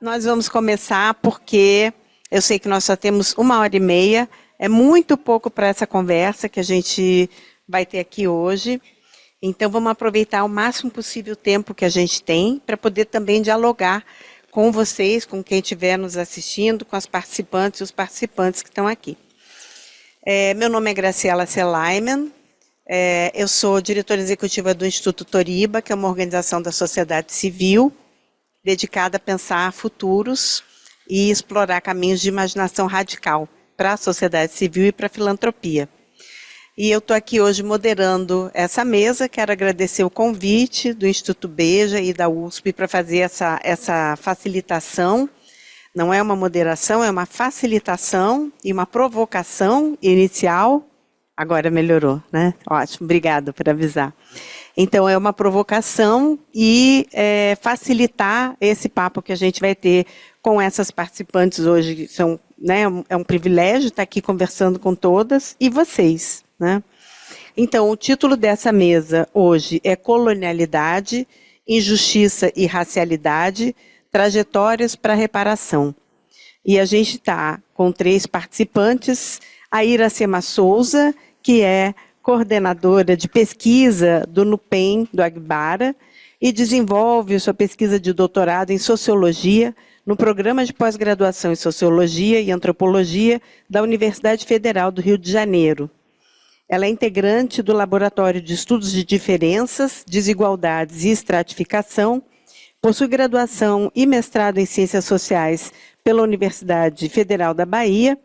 Nós vamos começar porque eu sei que nós só temos 1h30, é muito pouco para essa conversa que a gente vai ter aqui hoje. Então, vamos aproveitar o máximo possível o tempo que a gente tem para poder também dialogar com vocês, com quem estiver nos assistindo, com as participantes e os participantes que estão aqui. Meu nome é Graciela Selaiman, eu sou diretora executiva do Instituto Toriba, que é uma organização da sociedade civil, dedicada a pensar futuros e explorar caminhos de imaginação radical para a sociedade civil e para a filantropia. E eu estou aqui hoje moderando essa mesa, quero agradecer o convite do Instituto Beja e da USP para fazer essa facilitação. Não é uma moderação, é uma facilitação e uma provocação inicial. Agora melhorou, né? Ótimo, obrigada por avisar. Então, é uma provocação e facilitar esse papo que a gente vai ter com essas participantes hoje. São, né, é um privilégio estar aqui conversando com todas e vocês, né? Então, o título dessa mesa hoje é Colonialidade, Injustiça e Racialidade, Trajetórias para a Reparação. E a gente está com 3 participantes, a Iracema Souza, que é coordenadora de pesquisa do NUPEM, do Agbara, e desenvolve sua pesquisa de doutorado em Sociologia no Programa de Pós-Graduação em Sociologia e Antropologia da Universidade Federal do Rio de Janeiro. Ela é integrante do Laboratório de Estudos de Diferenças, Desigualdades e Estratificação, possui graduação e mestrado em Ciências Sociais pela Universidade Federal da Bahia,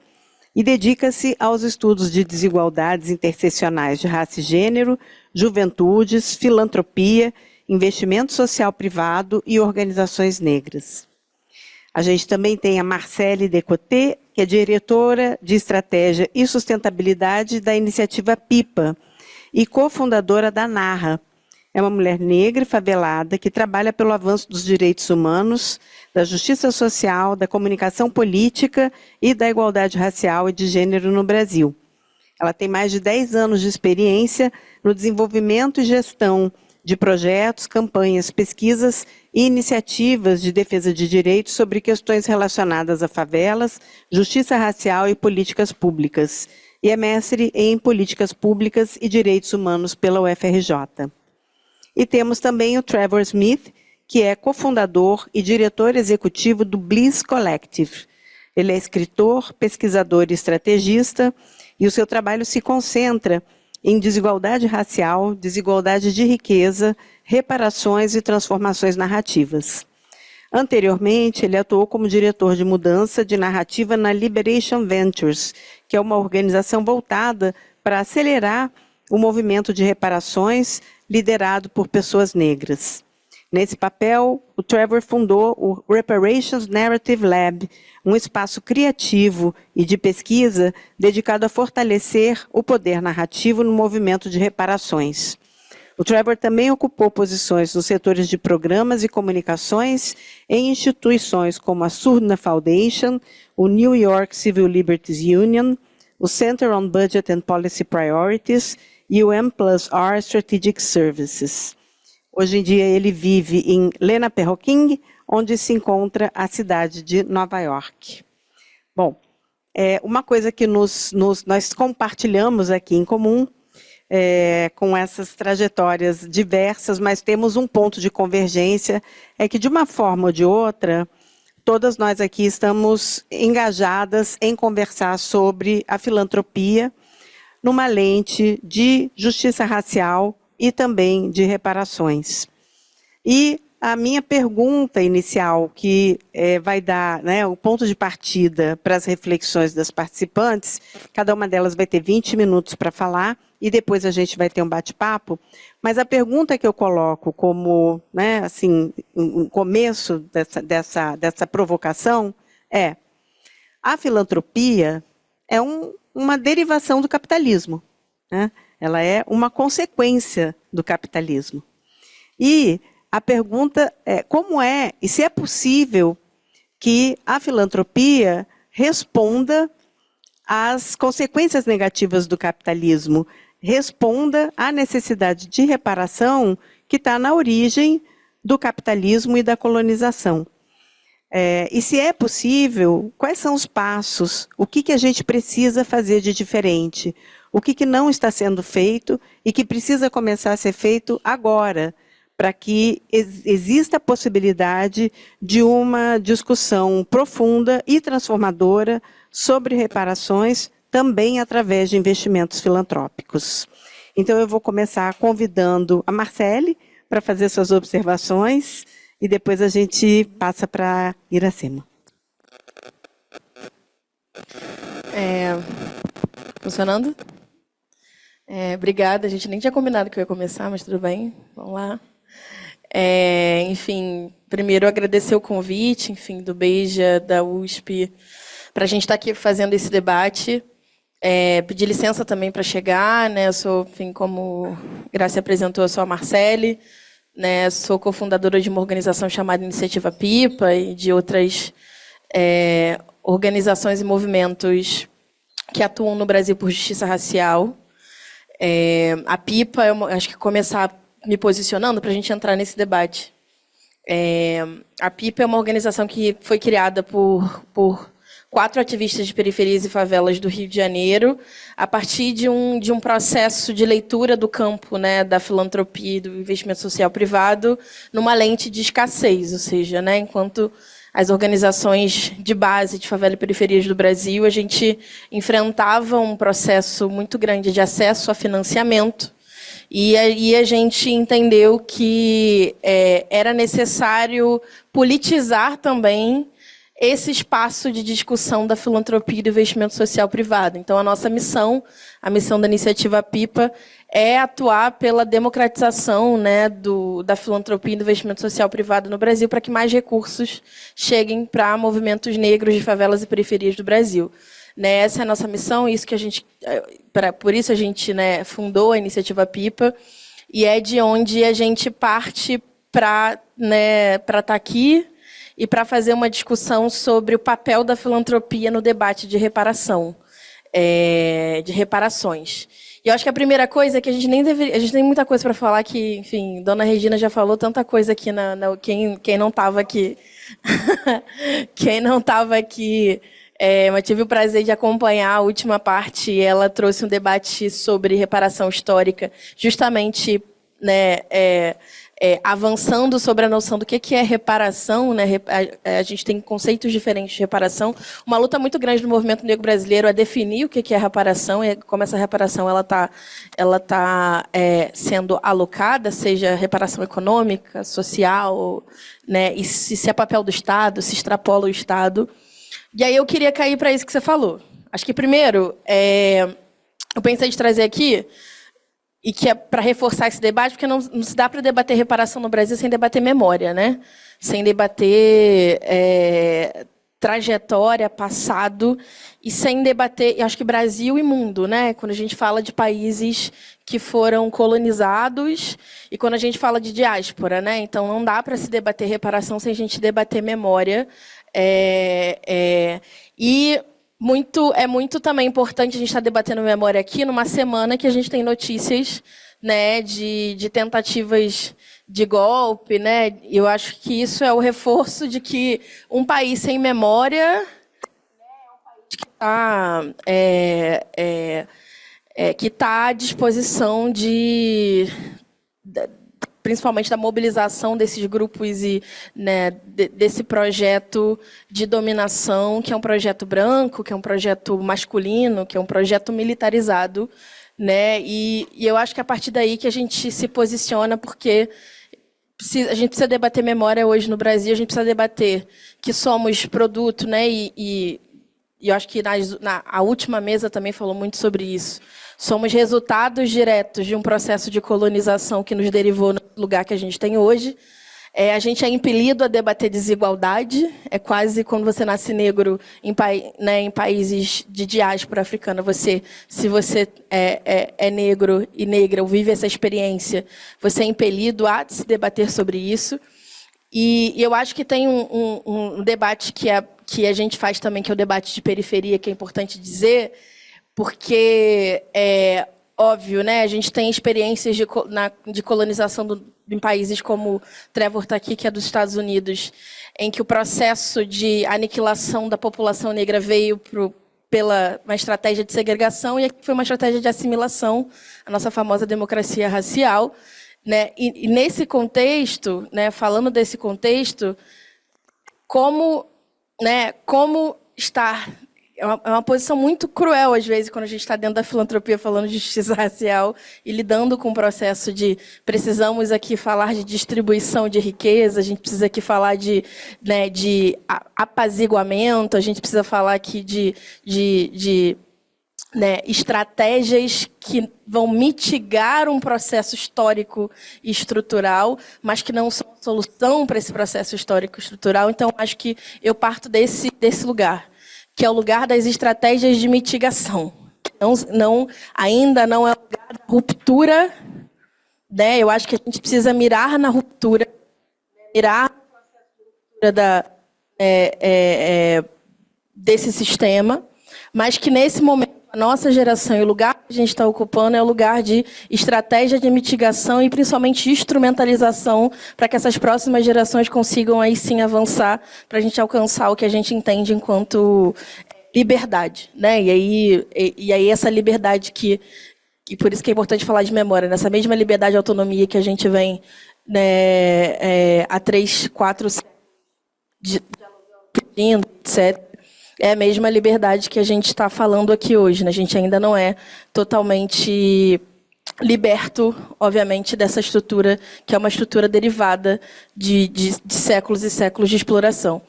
e dedica-se aos estudos de desigualdades interseccionais de raça e gênero, juventudes, filantropia, investimento social privado e organizações negras. A gente também tem a Marcele Decoté, que é diretora de Estratégia e Sustentabilidade da iniciativa PIPA e cofundadora da NARRA. É uma mulher negra e favelada que trabalha pelo avanço dos direitos humanos, da justiça social, da comunicação política e da igualdade racial e de gênero no Brasil. Ela tem mais de 10 anos de experiência no desenvolvimento e gestão de projetos, campanhas, pesquisas e iniciativas de defesa de direitos sobre questões relacionadas a favelas, justiça racial e políticas públicas. E é mestre em políticas públicas e direitos humanos pela UFRJ. E temos também o Trevor Smith, que é cofundador e diretor executivo do Bliss Collective. Ele é escritor, pesquisador e estrategista, e o seu trabalho se concentra em desigualdade racial, desigualdade de riqueza, reparações e transformações narrativas. Anteriormente, ele atuou como diretor de mudança de narrativa na Liberation Ventures, que é uma organização voltada para acelerar o movimento de reparações liderado por pessoas negras. Nesse papel, o Trevor fundou o Reparations Narrative Lab, um espaço criativo e de pesquisa dedicado a fortalecer o poder narrativo no movimento de reparações. O Trevor também ocupou posições nos setores de programas e comunicações em instituições como a Surna Foundation, o New York Civil Liberties Union, o Center on Budget and Policy Priorities e o M+R Strategic Services. Hoje em dia ele vive em Lena-Perroquing, onde se encontra a cidade de Nova York. Bom, uma coisa que nós compartilhamos aqui em comum, com essas trajetórias diversas, mas temos um ponto de convergência, é que de uma forma ou de outra, todas nós aqui estamos engajadas em conversar sobre a filantropia, numa lente de justiça racial e também de reparações. E a minha pergunta inicial, que vai dar, né, o ponto de partida para as reflexões das participantes, cada uma delas vai ter 20 minutos para falar, e depois a gente vai ter um bate-papo, mas a pergunta que eu coloco como, né, assim, um começo dessa provocação é: a filantropia é uma derivação do capitalismo, né? Ela é uma consequência do capitalismo. E a pergunta é como é, e se é possível que a filantropia responda às consequências negativas do capitalismo, responda à necessidade de reparação que está na origem do capitalismo e da colonização. E se é possível, quais são os passos? O que a gente precisa fazer de diferente? O que não está sendo feito e que precisa começar a ser feito agora, para que exista a possibilidade de uma discussão profunda e transformadora sobre reparações, também através de investimentos filantrópicos. Então, eu vou começar convidando a Marcele para fazer suas observações e depois a gente passa para Iracema. Funcionando? Obrigada, a gente nem tinha combinado que eu ia começar, mas tudo bem, vamos lá. Enfim, primeiro agradecer o convite, enfim, do Beija, da USP, para a gente estar aqui fazendo esse debate. Pedir licença também para chegar, né? Eu sou, enfim, como Graça apresentou, eu sou a Marcele, né? Sou cofundadora de uma organização chamada Iniciativa Pipa e de outras organizações e movimentos que atuam no Brasil por justiça racial. A Pipa, acho que começar me posicionando para a gente entrar nesse debate. A Pipa é uma organização que foi criada por 4 ativistas de periferias e favelas do Rio de Janeiro, a partir de um processo de leitura do campo, né, da filantropia e do investimento social privado, numa lente de escassez, ou seja, né, enquanto as organizações de base de favela e periferias do Brasil, a gente enfrentava um processo muito grande de acesso a financiamento, e aí a gente entendeu que era necessário politizar também esse espaço de discussão da filantropia e do investimento social privado. Então, a nossa missão, a missão da Iniciativa Pipa, é atuar pela democratização, né, da filantropia e do investimento social privado no Brasil, para que mais recursos cheguem para movimentos negros de favelas e periferias do Brasil. Né, essa é a nossa missão, isso que a gente, por isso a gente, né, fundou a Iniciativa Pipa, e é de onde a gente parte para, né, estar aqui e para fazer uma discussão sobre o papel da filantropia no debate de reparação, de reparações. E eu acho que a primeira coisa é que a gente nem deveria, a gente tem muita coisa para falar que, enfim, Dona Regina já falou tanta coisa aqui quem não estava aqui, quem não estava aqui, mas tive o prazer de acompanhar a última parte. E ela trouxe um debate sobre reparação histórica, justamente, né, avançando sobre a noção do que é reparação, né? A gente tem conceitos diferentes de reparação. Uma luta muito grande do movimento negro brasileiro é definir o que é reparação e como essa reparação ela tá sendo alocada, seja reparação econômica, social, né? E se é papel do Estado, se extrapola o Estado. E aí eu queria cair para isso que você falou. Acho que primeiro eu pensei de trazer aqui, e que é para reforçar esse debate, porque não se dá para debater reparação no Brasil sem debater memória, né? Sem debater trajetória, passado, e sem debater, acho que Brasil e mundo, né? Quando a gente fala de países que foram colonizados e quando a gente fala de diáspora, né? Então não dá para se debater reparação sem a gente debater memória. E é muito também importante a gente estar debatendo memória aqui numa semana que a gente tem notícias, né, de tentativas de golpe, né? Eu acho que isso é o reforço de que um país sem memória que está à disposição principalmente da mobilização desses grupos e, né, desse projeto de dominação, que é um projeto branco, que é um projeto masculino, que é um projeto militarizado, né? E eu acho que é a partir daí que a gente se posiciona, porque a gente precisa debater memória hoje no Brasil, a gente precisa debater que somos produto, né? E eu acho que a última mesa também falou muito sobre isso. Somos resultados diretos de um processo de colonização que nos derivou no lugar que a gente tem hoje. A gente é impelido a debater desigualdade. É quase quando você nasce negro em países de diáspora africana. Se você é negro e negra ou vive essa experiência, você é impelido a se debater sobre isso. E eu acho que tem um debate que a gente faz também, que é o debate de periferia, que é importante dizer, porque, óbvio, né? A gente tem experiências de colonização em países como Trevor está aqui, que é dos Estados Unidos, em que o processo de aniquilação da população negra veio pela uma estratégia de segregação e aqui foi uma estratégia de assimilação, a nossa famosa democracia racial, né? E nesse contexto, né, falando desse contexto, como estar... É uma posição muito cruel, às vezes, quando a gente está dentro da filantropia falando de justiça racial e lidando com o processo de precisamos aqui falar de distribuição de riqueza, a gente precisa aqui falar de apaziguamento, a gente precisa falar aqui de estratégias que vão mitigar um processo histórico e estrutural, mas que não são solução para esse processo histórico e estrutural. Então, acho que eu parto desse lugar, que é o lugar das estratégias de mitigação. Ainda não é o lugar da ruptura, né? Eu acho que a gente precisa mirar na ruptura, mirar no processo de ruptura desse sistema, mas que, nesse momento, a nossa geração e o lugar que a gente está ocupando é o lugar de estratégia de mitigação e, principalmente, instrumentalização para que essas próximas gerações consigam, aí sim, avançar para a gente alcançar o que a gente entende enquanto liberdade, né? E aí essa liberdade que por isso que é importante falar de memória, nessa mesma liberdade e autonomia que a gente vem, né, há 3, 4 pedindo, etc., é a mesma liberdade que a gente está falando aqui hoje, né? A gente ainda não é totalmente liberto, obviamente, dessa estrutura, que é uma estrutura derivada de séculos e séculos de exploração.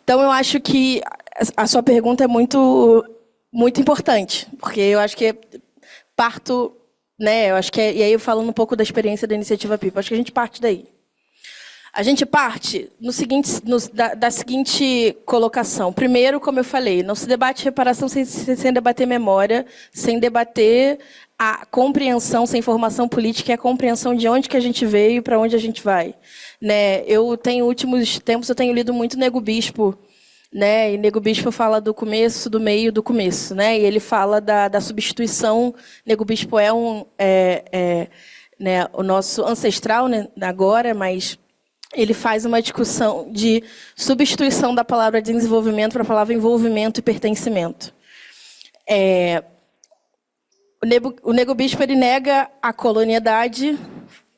Então, eu acho que a sua pergunta é muito, muito importante, porque eu acho que parto, né? Eu acho que e aí falando um pouco da experiência da Iniciativa Pipa, acho que a gente parte daí. A gente parte da seguinte colocação. Primeiro, como eu falei, não se debate reparação sem debater memória, sem debater a compreensão, sem formação política e a compreensão de onde que a gente veio e para onde a gente vai. Né? Últimos tempos, eu tenho lido muito Nego Bispo, né? E Nego Bispo fala do começo, do meio, do começo. Né? E ele fala da substituição. Nego Bispo né, o nosso ancestral, né, agora, mas... ele faz uma discussão de substituição da palavra desenvolvimento para a palavra envolvimento e pertencimento. O Nego Bispo ele nega a colonialidade,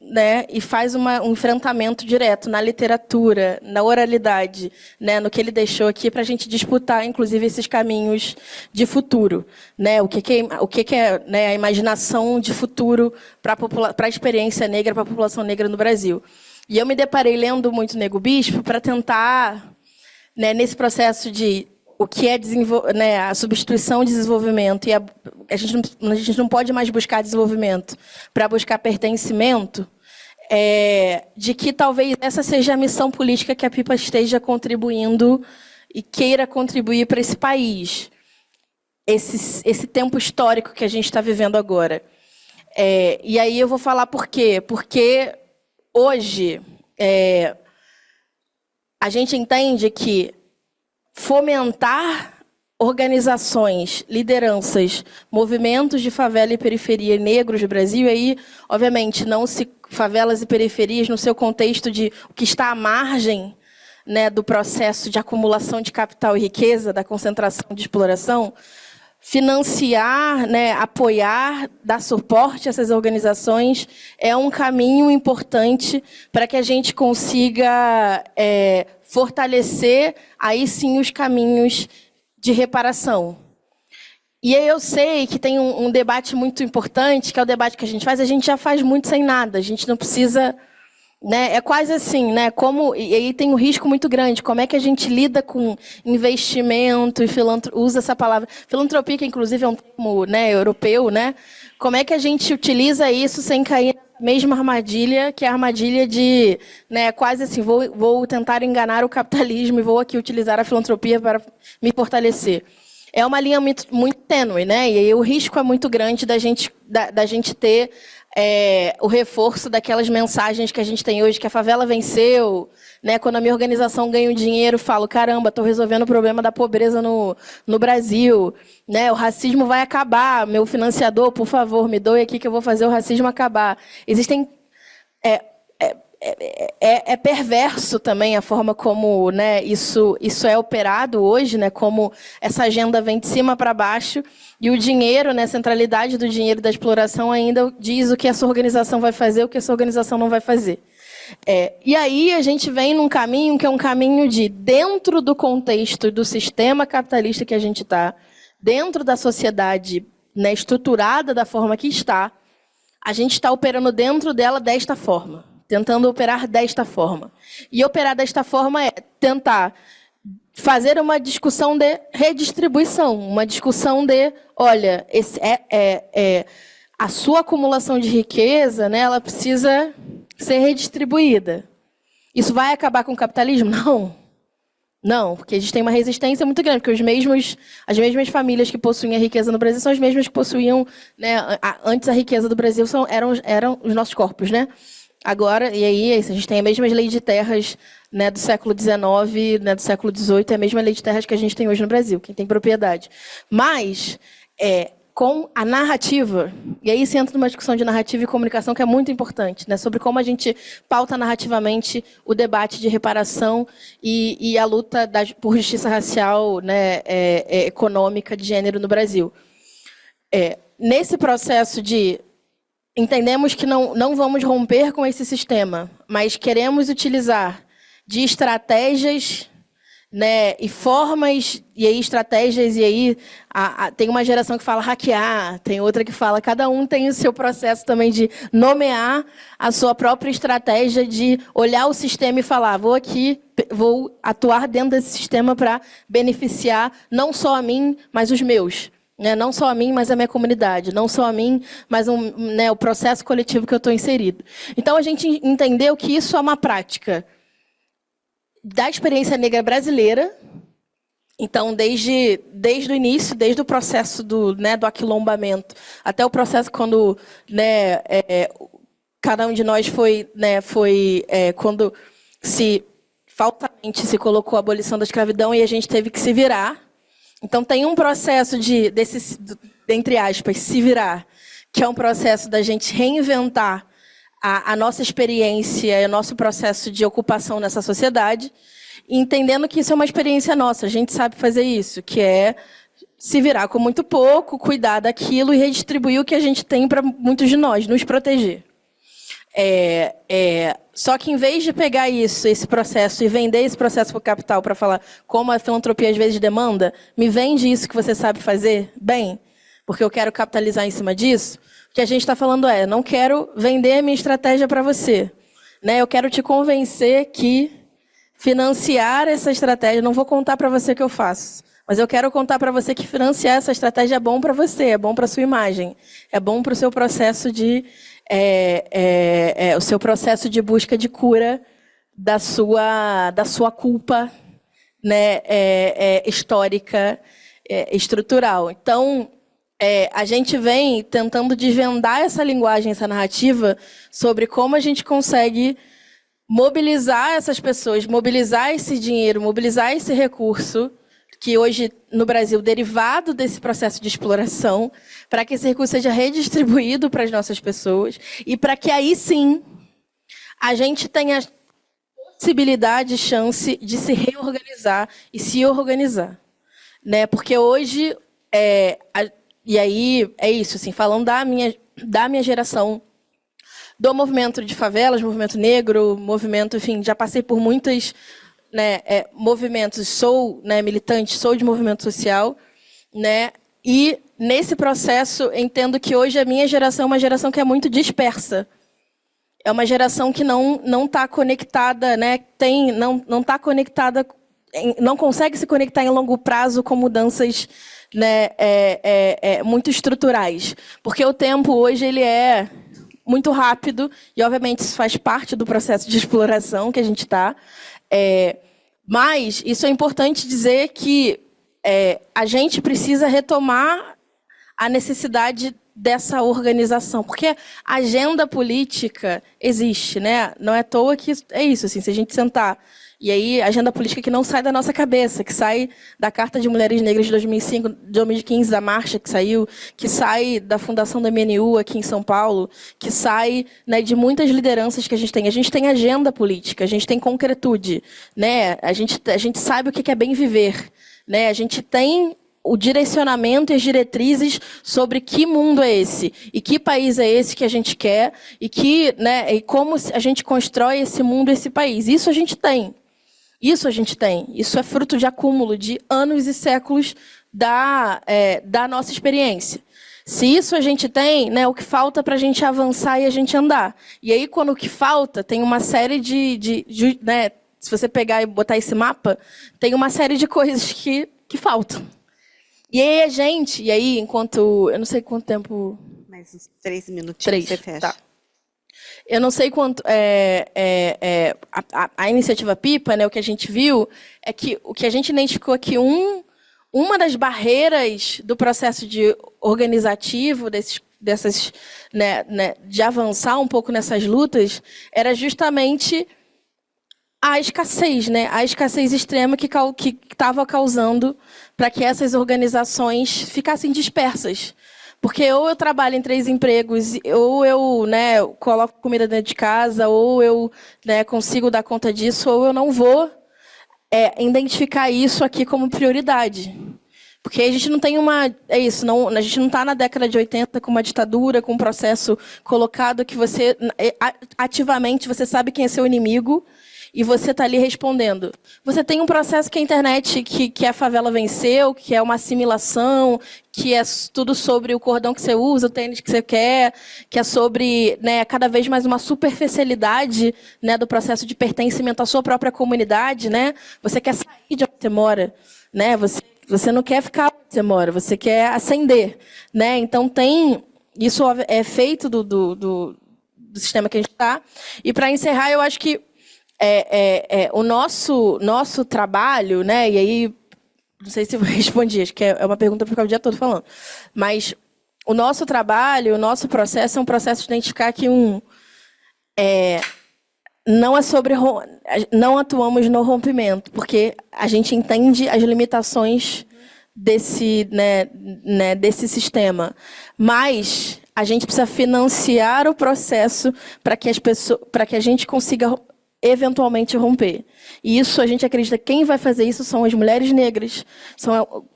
né, e faz um enfrentamento direto na literatura, na oralidade, né, no que ele deixou aqui para a gente disputar, inclusive, esses caminhos de futuro. Né, o que é, né, a imaginação de futuro para a experiência negra, para a população negra no Brasil. E eu me deparei lendo muito Nego Bispo para tentar, né, nesse processo de o que é né, a substituição de desenvolvimento, e a gente não pode mais buscar desenvolvimento para buscar pertencimento, de que talvez essa seja a missão política que a Pipa esteja contribuindo e queira contribuir para esse país, esse tempo histórico que a gente está vivendo agora. E aí eu vou falar por quê. Porque... hoje, a gente entende que fomentar organizações, lideranças, movimentos de favela e periferia negros do Brasil, aí, obviamente, favelas e periferias no seu contexto de o que está à margem, né, do processo de acumulação de capital e riqueza, da concentração de exploração, financiar, né, apoiar, dar suporte a essas organizações é um caminho importante para que a gente consiga fortalecer, aí sim, os caminhos de reparação. E aí eu sei que tem um debate muito importante, que é o debate que a gente já faz muito sem nada, a gente não precisa... Né? É quase assim, né? E aí tem um risco muito grande. Como é que a gente lida com investimento e usa essa palavra? Filantropia, que inclusive é um termo, né, europeu, né? Como é que a gente utiliza isso sem cair na mesma armadilha, que é a armadilha de, né, quase assim, vou tentar enganar o capitalismo e vou aqui utilizar a filantropia para me fortalecer. é uma linha muito tênue, né? E aí o risco é muito grande da gente ter o reforço daquelas mensagens que a gente tem hoje, que a favela venceu, né? Quando a minha organização ganha dinheiro, falo, caramba, estou resolvendo o problema da pobreza no Brasil, né? O racismo vai acabar, meu financiador, por favor, me doe aqui que eu vou fazer o racismo acabar. Existem... É perverso também a forma como, né, isso é operado hoje, né, como essa agenda vem de cima para baixo e o dinheiro, né, a centralidade do dinheiro da exploração ainda diz o que essa organização vai fazer, o que essa organização não vai fazer. E aí a gente vem num caminho que é um caminho de, dentro do contexto do sistema capitalista que a gente está, dentro da sociedade, né, estruturada da forma que está, a gente está operando dentro dela desta forma. Tentando operar desta forma. E operar desta forma é tentar fazer uma discussão de redistribuição, uma discussão de, olha, a sua acumulação de riqueza, né, ela precisa ser redistribuída. Isso vai acabar com o capitalismo? Não. Não, porque a gente tem uma resistência muito grande, porque as mesmas famílias que possuem a riqueza no Brasil são as mesmas que possuíam, né, antes a riqueza do Brasil eram os nossos corpos, né? Agora, e aí, a gente tem a mesma lei de terras, né, do século XIX, né, do século XVIII, é a mesma lei de terras que a gente tem hoje no Brasil, quem tem propriedade. Mas, com a narrativa, e aí se entra numa discussão de narrativa e comunicação que é muito importante, né, sobre como a gente pauta narrativamente o debate de reparação e a luta por justiça racial, né, econômica, de gênero no Brasil. Nesse processo de... Entendemos que não vamos romper com esse sistema, mas queremos utilizar de estratégias, né, e formas, e aí estratégias, e aí tem uma geração que fala hackear, tem outra que fala, cada um tem o seu processo também de nomear a sua própria estratégia de olhar o sistema e falar, vou atuar dentro desse sistema para beneficiar não só a mim, mas os meus. Né, não só a mim, mas a minha comunidade. Não só a mim, mas né, o processo coletivo que eu estou inserido. Então, a gente entendeu que isso é uma prática da experiência negra brasileira. Então, desde o início, desde o processo do aquilombamento, até o processo quando, né, cada um de nós foi quando falsamente se colocou a abolição da escravidão e a gente teve que se virar. Então, tem um processo entre aspas, se virar, que é um processo da gente reinventar a nossa experiência e o nosso processo de ocupação nessa sociedade, entendendo que isso é uma experiência nossa, a gente sabe fazer isso, que é se virar com muito pouco, cuidar daquilo e redistribuir o que a gente tem para muitos de nós, nos proteger. Só que, em vez de pegar esse processo e vender esse processo para o capital para falar como a filantropia às vezes demanda, me vende isso que você sabe fazer bem, porque eu quero capitalizar em cima disso, o que a gente está falando não quero vender a minha estratégia para você. Né? Eu quero te convencer que financiar essa estratégia, não vou contar para você o que eu faço, mas eu quero contar para você que financiar essa estratégia é bom para você, é bom para a sua imagem, é bom para o seu processo de... o seu processo de busca de cura da sua culpa, né, histórica, estrutural. Então, a gente vem tentando desvendar essa linguagem, essa narrativa, sobre como a gente consegue mobilizar essas pessoas, mobilizar esse dinheiro, mobilizar esse recurso, que hoje, no Brasil, derivado desse processo de exploração, para que esse recurso seja redistribuído para as nossas pessoas e para que aí, sim, a gente tenha possibilidade, chance de se reorganizar e se organizar. Né? Porque hoje, e aí é isso, assim, falando da minha geração, do movimento de favelas, movimento negro, movimento, enfim, já passei por muitas... Né, movimentos, sou, né, militante, sou de movimento social, né, e nesse processo entendo que hoje a minha geração é uma geração que é muito dispersa. É uma geração que não está conectada, né, não está conectada, não consegue se conectar em longo prazo com mudanças, né, muito estruturais. Porque o tempo hoje ele é muito rápido e, obviamente, isso faz parte do processo de exploração que a gente está. Mas isso é importante dizer que a gente precisa retomar a necessidade dessa organização, porque a agenda política existe, né? Não é à toa que é isso, assim, se a gente sentar e aí a agenda política que não sai da nossa cabeça, que sai da Carta de Mulheres Negras de 2005, 2015, da marcha que saiu, que sai da fundação da MNU aqui em São Paulo, que sai, né, de muitas lideranças que a gente tem. A gente tem agenda política, a gente tem concretude, né? A gente sabe o que é bem viver, né? A gente tem o direcionamento e as diretrizes sobre que mundo é esse e que país é esse que a gente quer e que, né, e como a gente constrói esse mundo, esse país. Isso a gente tem. Isso a gente tem. Isso é fruto de acúmulo de anos e séculos da nossa experiência. Se isso a gente tem, né, o que falta para a gente avançar e a gente andar. E aí, quando o que falta, tem uma série né, se você pegar e botar esse mapa, tem uma série de coisas que faltam. E aí, enquanto... Eu não sei quanto tempo... Mais uns 3 minutinhos você fecha. Tá. Eu não sei quanto... a iniciativa PIPA, né, o que a gente viu, é que o que a gente identificou aqui, uma das barreiras do processo organizativo, de avançar um pouco nessas lutas, era justamente a escassez, né? A escassez extrema que estava causando para que essas organizações ficassem dispersas. Porque ou eu trabalho em 3 empregos, ou eu, né, coloco comida dentro de casa, ou eu, né, consigo dar conta disso, ou eu não vou identificar isso aqui como prioridade. Porque a gente não tem a gente não está na década de 80 com uma ditadura, com um processo colocado que você, ativamente, você sabe quem é seu inimigo, e você está ali respondendo. Você tem um processo que a internet, que a favela venceu, que é uma assimilação, que é tudo sobre o cordão que você usa, o tênis que você quer, que é sobre, né, cada vez mais uma superficialidade, né, do processo de pertencimento à sua própria comunidade. Né? Você quer sair de onde você mora. Né? Você não quer ficar onde você mora, você quer ascender. Né? Então, isso é feito do sistema que a gente está. E, para encerrar, eu acho que o nosso trabalho, né? E aí, não sei se eu respondi, acho que é uma pergunta para ficar o dia todo falando, mas o nosso trabalho, o nosso processo é um processo de identificar que não atuamos no rompimento, porque a gente entende as limitações desse sistema, mas a gente precisa financiar o processo para que a gente consiga eventualmente romper. E isso, a gente acredita que quem vai fazer isso são as mulheres negras, são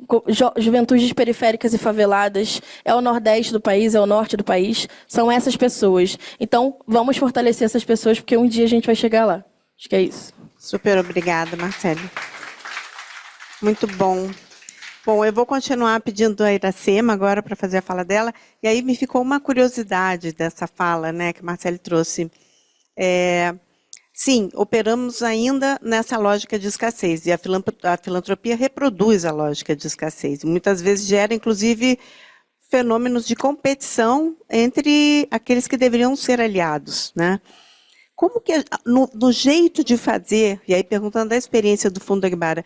juventudes periféricas e faveladas, é o Nordeste do país, é o Norte do país, são essas pessoas. Então, vamos fortalecer essas pessoas, porque um dia a gente vai chegar lá. Acho que é isso. Super obrigada, Marcele. Muito bom. Bom, eu vou continuar pedindo a Iracema agora para fazer a fala dela, e aí me ficou uma curiosidade dessa fala, né, que a Marcele trouxe. Sim, operamos ainda nessa lógica de escassez, e a filantropia reproduz a lógica de escassez. Muitas vezes gera, inclusive, fenômenos de competição entre aqueles que deveriam ser aliados. Né? Como que, no jeito de fazer, e aí perguntando da experiência do Fundo Aguibara,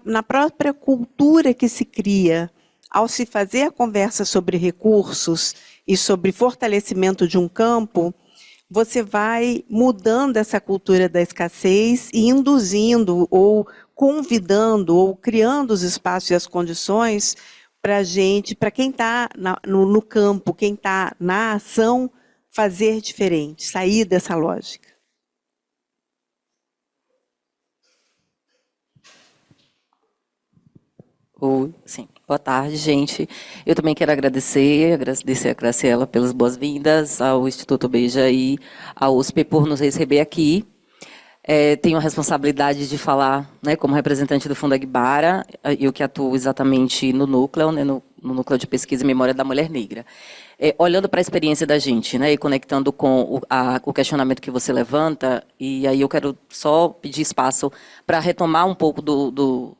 na própria cultura que se cria, ao se fazer a conversa sobre recursos e sobre fortalecimento de um campo, você vai mudando essa cultura da escassez e induzindo, ou convidando, ou criando os espaços e as condições para a gente, para quem está no campo, quem está na ação, fazer diferente, sair dessa lógica. Sim. Boa tarde, gente. Eu também quero agradecer a Graciela pelas boas-vindas, ao Instituto Beija e à USP por nos receber aqui. Tenho a responsabilidade de falar, né, como representante do Fundo Aguibara, eu que atuo exatamente no núcleo, né, no Núcleo de Pesquisa e Memória da Mulher Negra. Olhando para a experiência da gente, né, e conectando com o questionamento que você levanta, e aí eu quero só pedir espaço para retomar um pouco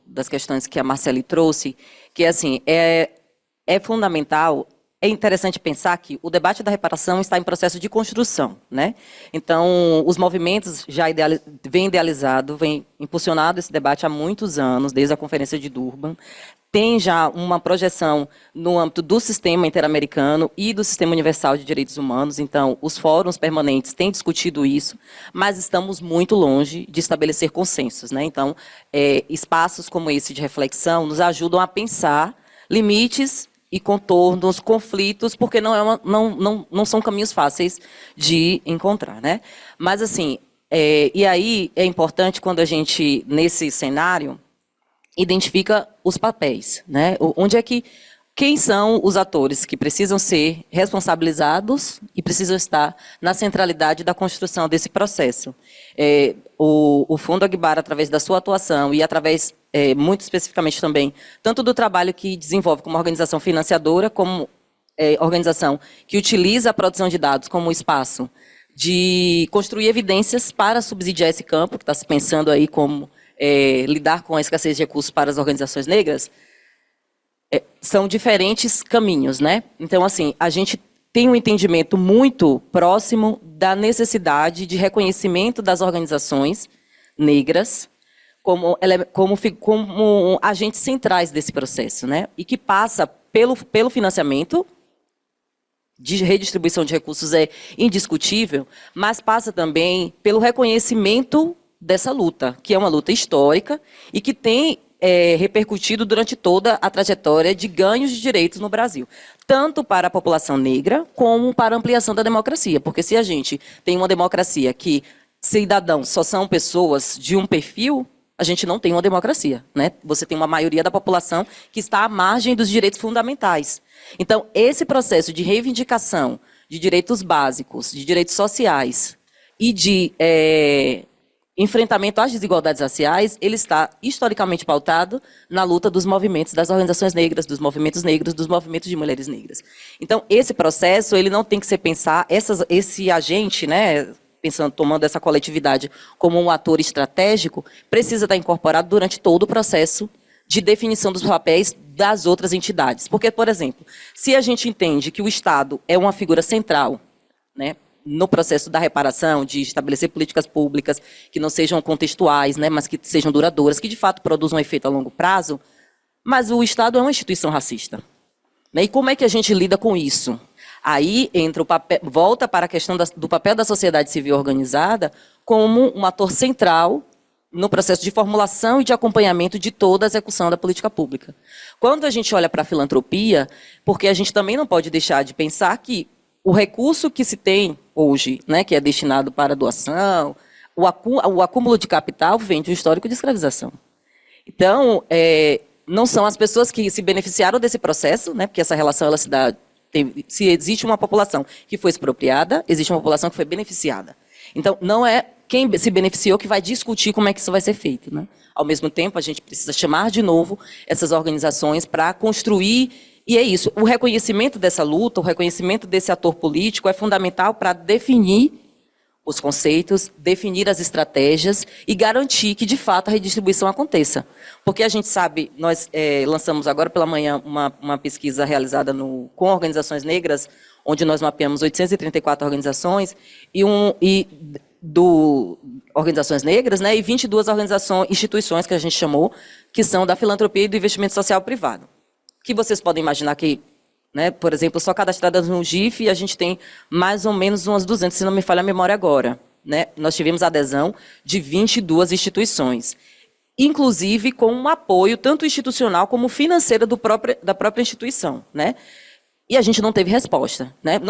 das questões que a Marcele trouxe, que assim, é fundamental é interessante pensar que o debate da reparação está em processo de construção, né? Então, os movimentos já vem idealizado, vem impulsionado esse debate há muitos anos, desde a Conferência de Durban. Tem já uma projeção no âmbito do sistema interamericano e do sistema universal de direitos humanos. Então, os fóruns permanentes têm discutido isso, mas estamos muito longe de estabelecer consensos, né? Então, espaços como esse de reflexão nos ajudam a pensar limites e contornos, conflitos, porque não são caminhos fáceis de encontrar, né? Mas, assim, e aí é importante quando a gente, nesse cenário, identifica os papéis, né? Quem são os atores que precisam ser responsabilizados e precisam estar na centralidade da construção desse processo. O Fundo Aguibara, através da sua atuação e através, muito especificamente também, tanto do trabalho que desenvolve como organização financiadora, como organização que utiliza a produção de dados como espaço de construir evidências para subsidiar esse campo, que está se pensando aí como lidar com a escassez de recursos para as organizações negras, são diferentes caminhos, né? Então, assim, a gente tem um entendimento muito próximo da necessidade de reconhecimento das organizações negras como agentes centrais desse processo, né? E que passa pelo financiamento, de redistribuição de recursos é indiscutível, mas passa também pelo reconhecimento dessa luta, que é uma luta histórica e que tem repercutido durante toda a trajetória de ganhos de direitos no Brasil, tanto para a população negra como para a ampliação da democracia, porque se a gente tem uma democracia que cidadãos só são pessoas de um perfil, a gente não tem uma democracia, né? Você tem uma maioria da população que está à margem dos direitos fundamentais. Então, esse processo de reivindicação de direitos básicos, de direitos sociais e de enfrentamento às desigualdades raciais, ele está historicamente pautado na luta dos movimentos das organizações negras, dos movimentos negros, dos movimentos de mulheres negras. Então, esse processo, ele não tem que ser esse agente, né, tomando essa coletividade como um ator estratégico, precisa estar incorporado durante todo o processo de definição dos papéis das outras entidades. Porque, por exemplo, se a gente entende que o Estado é uma figura central, né, no processo da reparação, de estabelecer políticas públicas que não sejam contextuais, né, mas que sejam duradouras, que de fato produzam um efeito a longo prazo, mas o Estado é uma instituição racista, né? E como é que a gente lida com isso? Aí entra volta para a questão do papel da sociedade civil organizada como um ator central no processo de formulação e de acompanhamento de toda a execução da política pública. Quando a gente olha para a filantropia, porque a gente também não pode deixar de pensar que o recurso que se tem hoje, né, que é destinado para doação, o acúmulo de capital vem de um histórico de escravização. Então, não são as pessoas que se beneficiaram desse processo, né, porque essa relação ela se dá. Se existe uma população que foi expropriada, existe uma população que foi beneficiada. Então, não é quem se beneficiou que vai discutir como é que isso vai ser feito, né? Ao mesmo tempo, a gente precisa chamar de novo essas organizações para construir. E é isso, o reconhecimento dessa luta, o reconhecimento desse ator político é fundamental para definir os conceitos, definir as estratégias e garantir que, de fato, a redistribuição aconteça. Porque a gente sabe, nós lançamos agora pela manhã uma pesquisa realizada com organizações negras, onde nós mapeamos 834 organizações, organizações negras, né, e 22 instituições que a gente chamou, que são da filantropia e do investimento social privado. Que vocês podem imaginar que, né, por exemplo, só cadastradas no GIF, a gente tem mais ou menos umas 200, se não me falha a memória agora, né? Nós tivemos adesão de 22 instituições, inclusive com um apoio tanto institucional como financeiro da própria instituição, né? E a gente não teve resposta, né?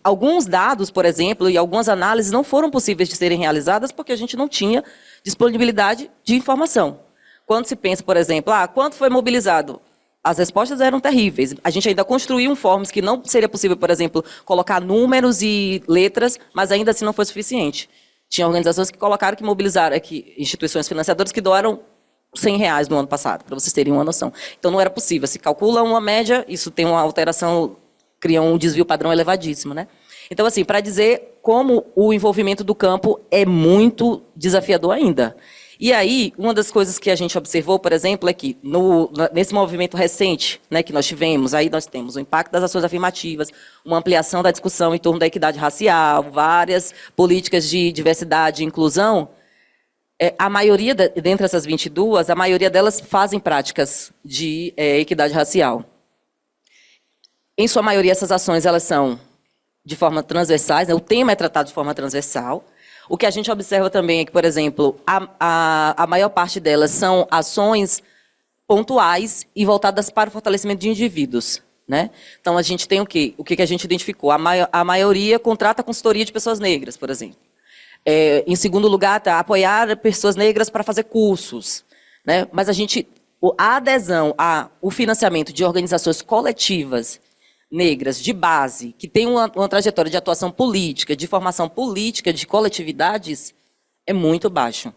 Alguns dados, por exemplo, e algumas análises não foram possíveis de serem realizadas porque a gente não tinha disponibilidade de informação. Quando se pensa, por exemplo, quanto foi mobilizado? As respostas eram terríveis. A gente ainda construiu um forms que não seria possível, por exemplo, colocar números e letras, mas ainda assim não foi suficiente. Tinha organizações que colocaram que mobilizaram, instituições financiadoras que doaram R$100 no ano passado, para vocês terem uma noção. Então não era possível. Se calcula uma média, isso tem uma alteração, cria um desvio padrão elevadíssimo, né? Então, assim, para dizer como o envolvimento do campo é muito desafiador ainda. E aí, uma das coisas que a gente observou, por exemplo, é que nesse movimento recente, né, que nós tivemos, aí nós temos o impacto das ações afirmativas, uma ampliação da discussão em torno da equidade racial, várias políticas de diversidade e inclusão. A maioria, dentre essas 22, a maioria delas fazem práticas de equidade racial. Em sua maioria, essas ações elas são de forma transversais, né? O tema é tratado de forma transversal. O que a gente observa também é que, por exemplo, a maior parte delas são ações pontuais e voltadas para o fortalecimento de indivíduos, né? Então, a gente tem o quê? O que a gente identificou? A maioria contrata consultoria de pessoas negras, por exemplo. Em segundo lugar, apoiar pessoas negras para fazer cursos, né? Mas a adesão ao financiamento de organizações coletivas negras de base, que tem uma trajetória de atuação política, de formação política, de coletividades, é muito baixo.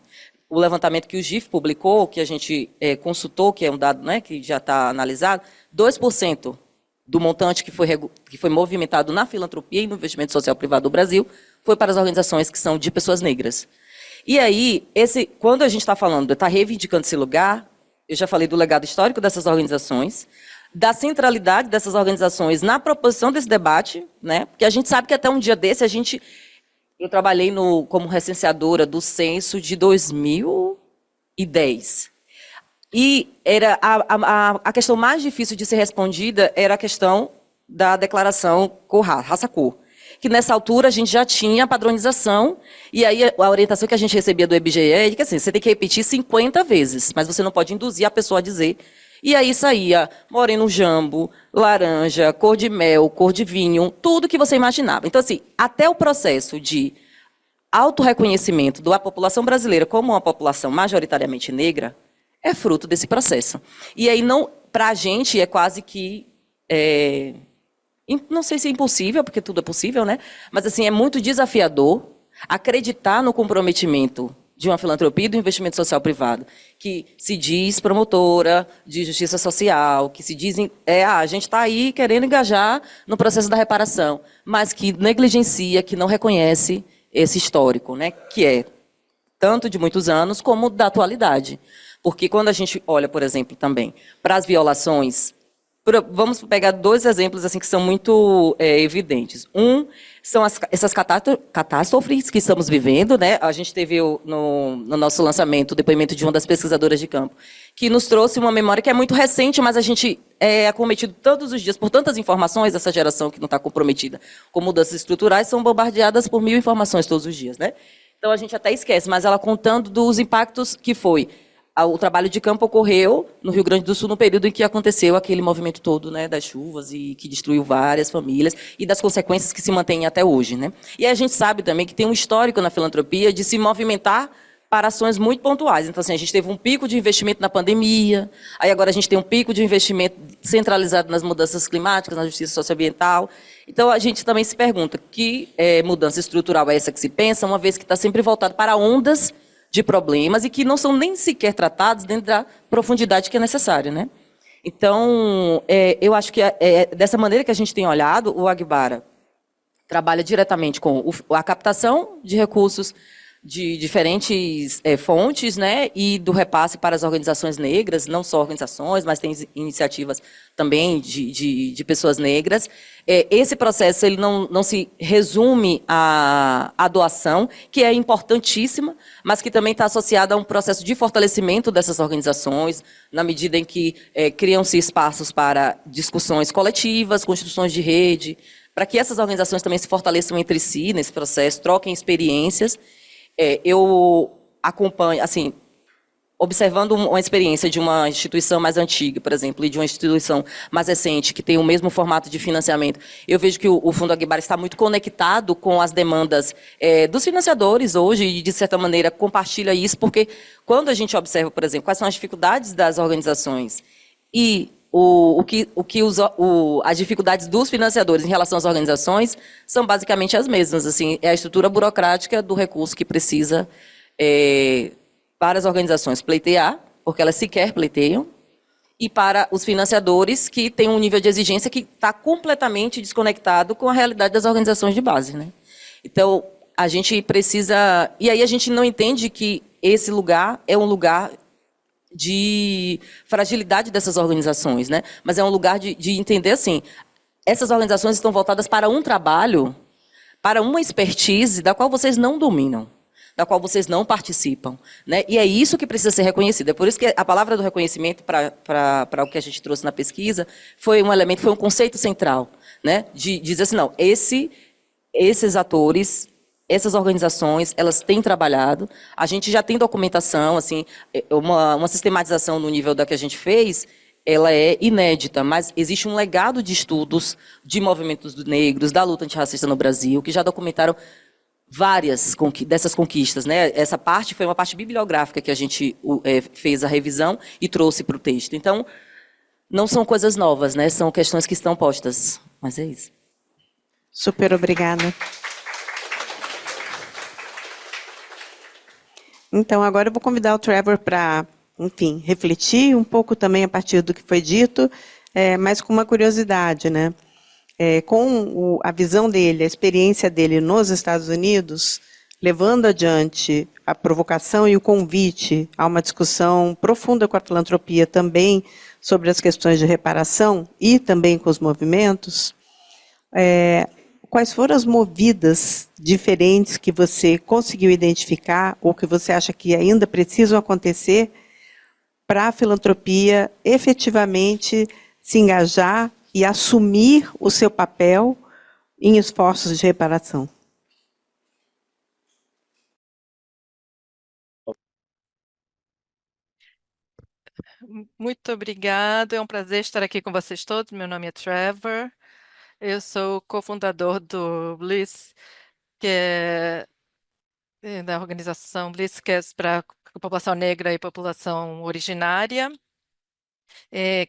O levantamento que o GIF publicou, que a gente consultou, que é um dado, né, que já está analisado, 2% do montante que foi movimentado na filantropia e no investimento social privado do Brasil foi para as organizações que são de pessoas negras. E aí, quando a gente está falando, está reivindicando esse lugar, eu já falei do legado histórico dessas organizações, da centralidade dessas organizações na proposição desse debate, né? Porque a gente sabe que até um dia desse eu trabalhei como recenseadora do censo de 2010. E era a questão mais difícil de ser respondida era a questão da declaração raça-cor, que nessa altura a gente já tinha a padronização, e aí a orientação que a gente recebia do IBGE é que assim, você tem que repetir 50 vezes, mas você não pode induzir a pessoa a dizer. E aí saía moreno jambo, laranja, cor de mel, cor de vinho, tudo que você imaginava. Então, assim, até o processo de autorreconhecimento da população brasileira como uma população majoritariamente negra é fruto desse processo. E aí, para a gente, é quase que... não sei se é impossível, porque tudo é possível, né? Mas, assim, é muito desafiador acreditar no comprometimento de uma filantropia e do investimento social privado, que se diz promotora de justiça social, que se dizem, a gente está aí querendo engajar no processo da reparação, mas que negligencia, que não reconhece esse histórico, né, que é tanto de muitos anos como da atualidade. Porque quando a gente olha, por exemplo, também para as violações, vamos pegar 2 exemplos assim que são muito evidentes. São essas catástrofes que estamos vivendo, né? A gente teve no nosso lançamento o depoimento de uma das pesquisadoras de campo, que nos trouxe uma memória que é muito recente, mas a gente é acometido todos os dias por tantas informações. Essa geração que não está comprometida com mudanças estruturais são bombardeadas por 1000 informações todos os dias, né? Então a gente até esquece, mas ela contando dos impactos que foi. O trabalho de campo ocorreu no Rio Grande do Sul no período em que aconteceu aquele movimento todo, né, das chuvas e que destruiu várias famílias e das consequências que se mantêm até hoje, né? E a gente sabe também que tem um histórico na filantropia de se movimentar para ações muito pontuais. Então, assim, a gente teve um pico de investimento na pandemia, aí agora a gente tem um pico de investimento centralizado nas mudanças climáticas, na justiça socioambiental. Então, a gente também se pergunta que mudança estrutural é essa que se pensa, uma vez que está sempre voltado para ondas de problemas e que não são nem sequer tratados dentro da profundidade que é necessária, né? Então, eu acho que dessa maneira que a gente tem olhado, o Agbara trabalha diretamente com a captação de recursos de diferentes fontes, né, e do repasse para as organizações negras, não só organizações, mas tem iniciativas também de pessoas negras. Esse processo ele não se resume à doação, que é importantíssima, mas que também está associada a um processo de fortalecimento dessas organizações, na medida em que criam-se espaços para discussões coletivas, construções de rede, para que essas organizações também se fortaleçam entre si nesse processo, troquem experiências. Eu acompanho, assim, observando uma experiência de uma instituição mais antiga, por exemplo, e de uma instituição mais recente, que tem o mesmo formato de financiamento, eu vejo que o Fundo Agbara está muito conectado com as demandas dos financiadores hoje, e, de certa maneira, compartilha isso, porque quando a gente observa, por exemplo, quais são as dificuldades das organizações e as dificuldades dos financiadores em relação às organizações são basicamente as mesmas. Assim, é a estrutura burocrática do recurso que precisa para as organizações pleitear, porque elas sequer pleiteiam, e para os financiadores que têm um nível de exigência que está completamente desconectado com a realidade das organizações de base, né? Então, a gente precisa... E aí a gente não entende que esse lugar é um lugar de fragilidade dessas organizações, né? Mas é um lugar de entender assim, essas organizações estão voltadas para um trabalho, para uma expertise da qual vocês não dominam, da qual vocês não participam, né? E é isso que precisa ser reconhecido. É por isso que a palavra do reconhecimento para o que a gente trouxe na pesquisa foi um elemento, foi um conceito central, né? De dizer assim, não, esses atores, essas organizações, elas têm trabalhado, a gente já tem documentação, assim, uma sistematização no nível da que a gente fez, ela é inédita, mas existe um legado de estudos de movimentos negros, da luta antirracista no Brasil, que já documentaram várias dessas conquistas, né? Essa parte foi uma parte bibliográfica que a gente fez a revisão e trouxe para o texto. Então, não são coisas novas, né? São questões que estão postas. Mas é isso. Super obrigada. Então, agora eu vou convidar o Trevor para, enfim, refletir um pouco também a partir do que foi dito, mas com uma curiosidade, né? Com a visão dele, a experiência dele nos Estados Unidos, levando adiante a provocação e o convite a uma discussão profunda com a filantropia também sobre as questões de reparação e também com os movimentos, quais foram as movidas diferentes que você conseguiu identificar ou que você acha que ainda precisam acontecer para a filantropia efetivamente se engajar e assumir o seu papel em esforços de reparação? Muito obrigada, é um prazer estar aqui com vocês todos. Meu nome é Trevor, eu sou cofundador do Bliss, que é da organização Bliss, que é para a população negra e população originária.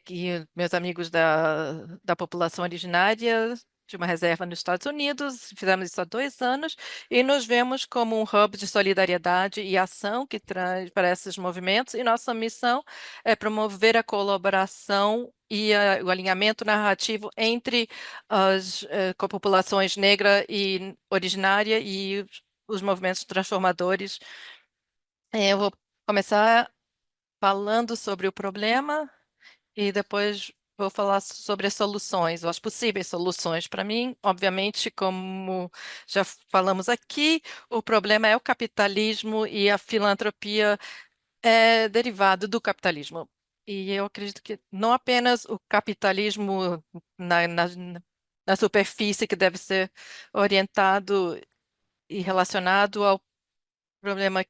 Que meus amigos da população originária de uma reserva nos Estados Unidos, fizemos isso há 2 anos, e nos vemos como um hub de solidariedade e ação que traz para esses movimentos, e nossa missão é promover a colaboração e o alinhamento narrativo entre as populações negra e originária e os movimentos transformadores. Eu vou começar falando sobre o problema, e depois vou falar sobre as soluções, ou as possíveis soluções. Para mim, obviamente, como já falamos aqui, o problema é o capitalismo e a filantropia é derivado do capitalismo. E eu acredito que não apenas o capitalismo na superfície que deve ser orientado e relacionado ao problema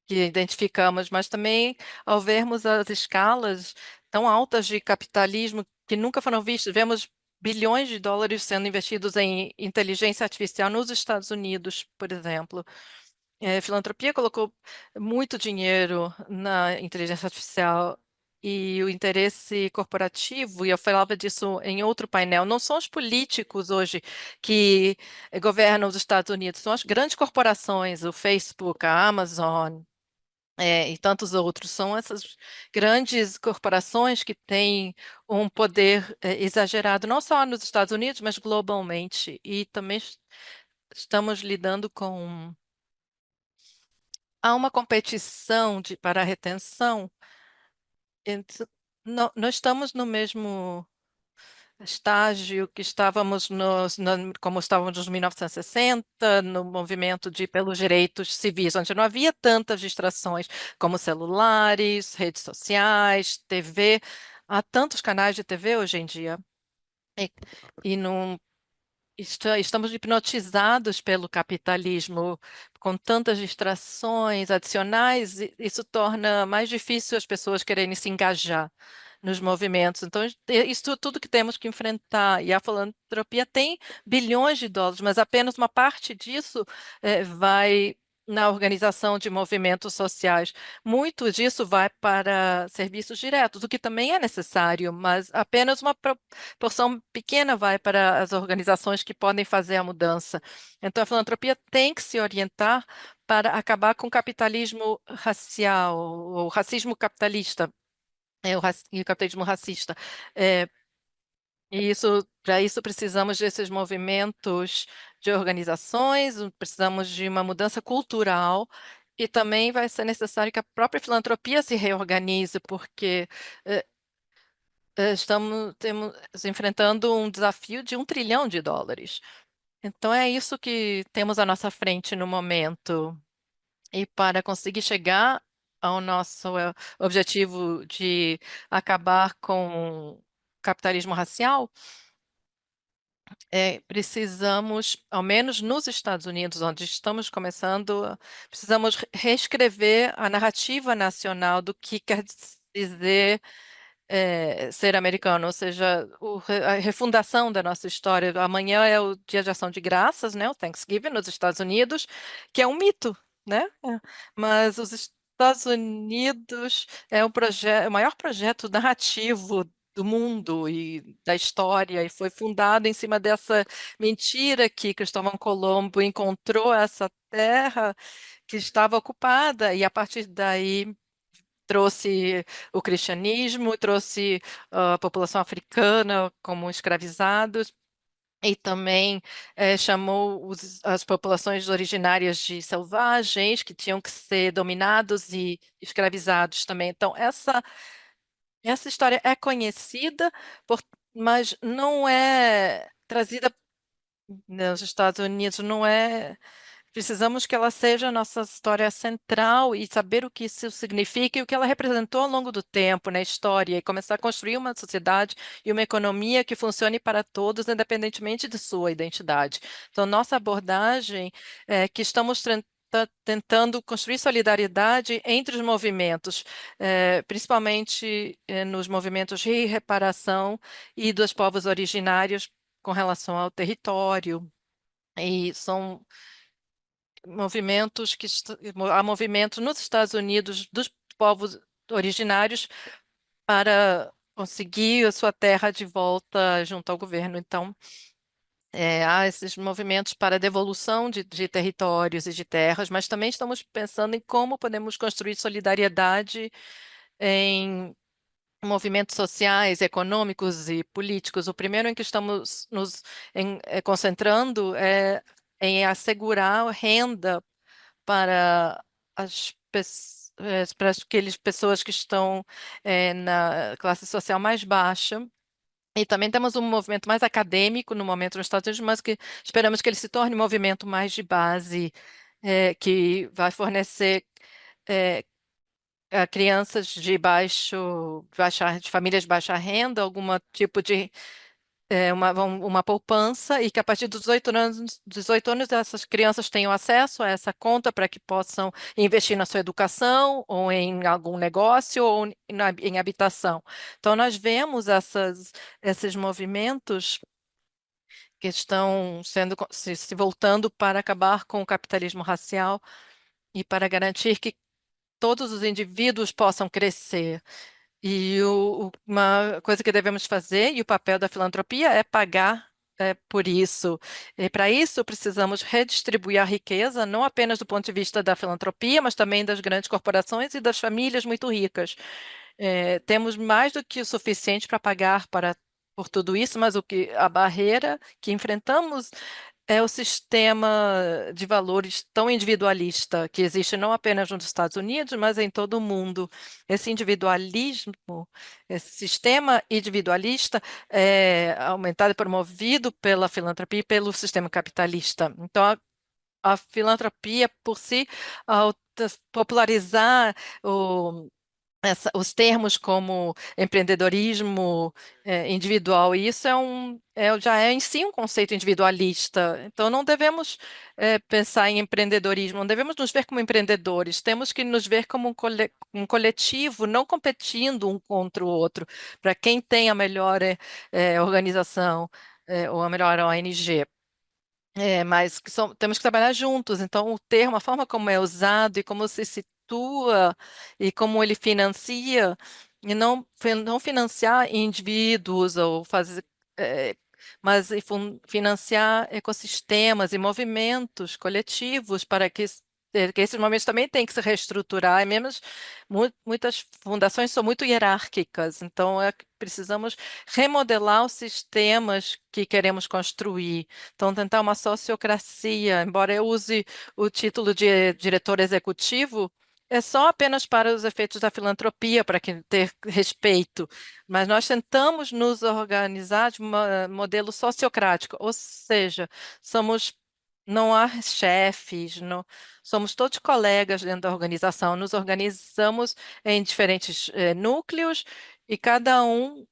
que identificamos, mas também ao vermos as escalas tão altas de capitalismo que nunca foram vistas, vemos bilhões de dólares sendo investidos em inteligência artificial nos Estados Unidos, por exemplo. A filantropia colocou muito dinheiro na inteligência artificial e o interesse corporativo, e eu falava disso em outro painel, não são os políticos hoje que governam os Estados Unidos, são as grandes corporações, o Facebook, a Amazon, e tantos outros. São essas grandes corporações que têm um poder exagerado, não só nos Estados Unidos, mas globalmente. E também estamos lidando com há uma competição para a retenção. Nós estamos no mesmo estágio que estávamos como estávamos nos 1960, no movimento pelos direitos civis, onde não havia tantas distrações como celulares, redes sociais, TV. Há tantos canais de TV hoje em dia. E, e não estamos hipnotizados pelo capitalismo, com tantas distrações adicionais, e isso torna mais difícil as pessoas quererem se engajar nos movimentos. Então, isso tudo que temos que enfrentar. E a filantropia tem bilhões de dólares, mas apenas uma parte disso vai na organização de movimentos sociais. Muito disso vai para serviços diretos, o que também é necessário, mas apenas uma porção pequena vai para as organizações que podem fazer a mudança. Então, a filantropia tem que se orientar para acabar com o capitalismo racial, o racismo capitalista, e o capitalismo racista. Para isso precisamos desses movimentos de organizações, precisamos de uma mudança cultural E também vai ser necessário que a própria filantropia se reorganize, porque eh, temos enfrentando um desafio de US$ 1 trilhão. Então, é isso que temos à nossa frente no momento. E para conseguir chegar ao nosso objetivo de acabar com o capitalismo racial, precisamos, ao menos nos Estados Unidos, onde estamos começando, precisamos reescrever a narrativa nacional do que quer dizer ser americano, ou seja, a refundação da nossa história. Amanhã é o Dia de Ação de Graças, né, o Thanksgiving nos Estados Unidos, que é um mito, né? Mas os Estados Unidos é o maior projeto narrativo do mundo e da história, e foi fundado em cima dessa mentira que Cristóvão Colombo encontrou essa terra que estava ocupada, e a partir daí trouxe o cristianismo, trouxe a população africana como escravizados, e também chamou as populações originárias de selvagens, que tinham que ser dominados e escravizados também. Então, essa história é conhecida, mas não é trazida nos Estados Unidos, não é. Precisamos que ela seja a nossa história central e saber o que isso significa e o que ela representou ao longo do tempo na história, e começar a construir uma sociedade e uma economia que funcione para todos, independentemente de sua identidade. Então, nossa abordagem é que estamos tentando construir solidariedade entre os movimentos, principalmente nos movimentos de reparação e dos povos originários com relação ao território. E são movimentos há movimentos nos Estados Unidos dos povos originários para conseguir a sua terra de volta junto ao governo. Então, há esses movimentos para devolução de territórios e de terras, mas também estamos pensando em como podemos construir solidariedade em movimentos sociais, econômicos e políticos. O primeiro em que estamos nos concentrando é em assegurar renda para para aquelas pessoas que estão na classe social mais baixa. E também temos um movimento mais acadêmico no momento nos Estados Unidos, mas que esperamos que ele se torne um movimento mais de base, que vai fornecer a crianças de famílias de baixa renda, algum tipo de uma poupança, e que a partir dos 18 anos essas crianças tenham acesso a essa conta para que possam investir na sua educação ou em algum negócio ou em habitação. Então, nós vemos esses movimentos que estão se voltando para acabar com o capitalismo racial e para garantir que todos os indivíduos possam crescer. E uma coisa que devemos fazer, e o papel da filantropia, é pagar por isso. E para isso, precisamos redistribuir a riqueza, não apenas do ponto de vista da filantropia, mas também das grandes corporações e das famílias muito ricas. Temos mais do que o suficiente para pagar por tudo isso, mas a barreira que enfrentamos é o sistema de valores tão individualista que existe não apenas nos Estados Unidos, mas em todo o mundo. Esse individualismo, esse sistema individualista é aumentado e promovido pela filantropia e pelo sistema capitalista. Então, a filantropia por si, ao popularizar os termos como empreendedorismo individual, e isso já é em si um conceito individualista. Então, não devemos pensar em empreendedorismo, não devemos nos ver como empreendedores, temos que nos ver como um coletivo, não competindo um contra o outro, para quem tem a melhor organização ou a melhor ONG. Mas temos que trabalhar juntos. Então, o termo, a forma como é usado e como se situa e como ele financia, e não financiar indivíduos ou fazer, mas financiar ecossistemas e movimentos coletivos para que que esses momentos também têm que se reestruturar, e mesmo muitas fundações são muito hierárquicas, então precisamos remodelar os sistemas que queremos construir. Então, tentar uma sociocracia, embora eu use o título de diretor executivo, é só apenas para os efeitos da filantropia, para ter respeito, mas nós tentamos nos organizar de um modelo sociocrático, ou seja, não há chefes, não, somos todos colegas dentro da organização, nos organizamos em diferentes núcleos e cada um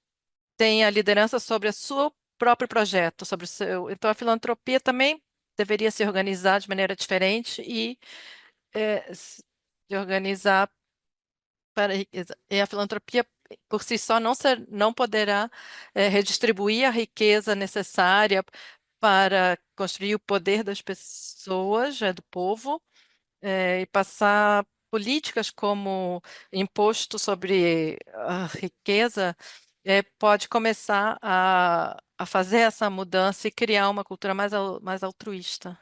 tem a liderança sobre o seu próprio projeto, sobre o seu. Então, a filantropia também deveria se organizar de maneira diferente e se organizar para a riqueza. E a filantropia, por si só, não poderá redistribuir a riqueza necessária para construir o poder das pessoas, do povo, e passar políticas como imposto sobre a riqueza, pode começar a fazer essa mudança e criar uma cultura mais altruísta.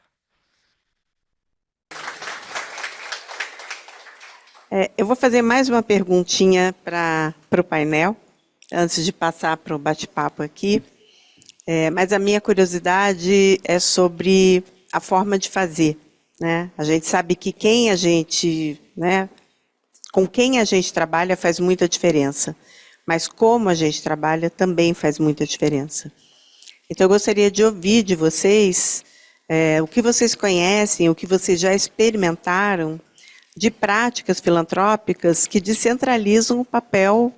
Eu vou fazer mais uma perguntinha para o painel, antes de passar para o bate-papo aqui. Mas a minha curiosidade é sobre a forma de fazer, né? A gente sabe que com quem a gente trabalha faz muita diferença, mas como a gente trabalha também faz muita diferença. Então, eu gostaria de ouvir de vocês o que vocês conhecem, o que vocês já experimentaram de práticas filantrópicas que descentralizam o papel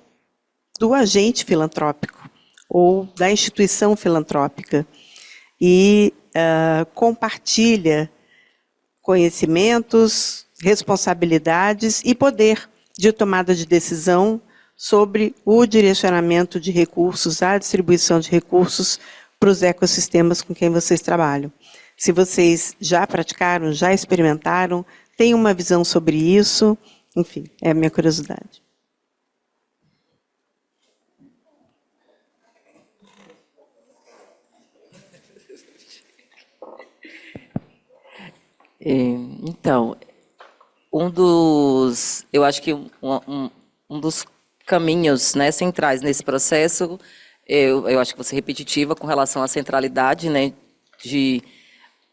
do agente filantrópico ou da instituição filantrópica e compartilha conhecimentos, responsabilidades e poder de tomada de decisão sobre o direcionamento de recursos, a distribuição de recursos para os ecossistemas com quem vocês trabalham. Se vocês já praticaram, já experimentaram, têm uma visão sobre isso, enfim, é a minha curiosidade. Então, eu acho que um dos caminhos, né, centrais nesse processo, eu acho que vou ser repetitiva com relação à centralidade, né,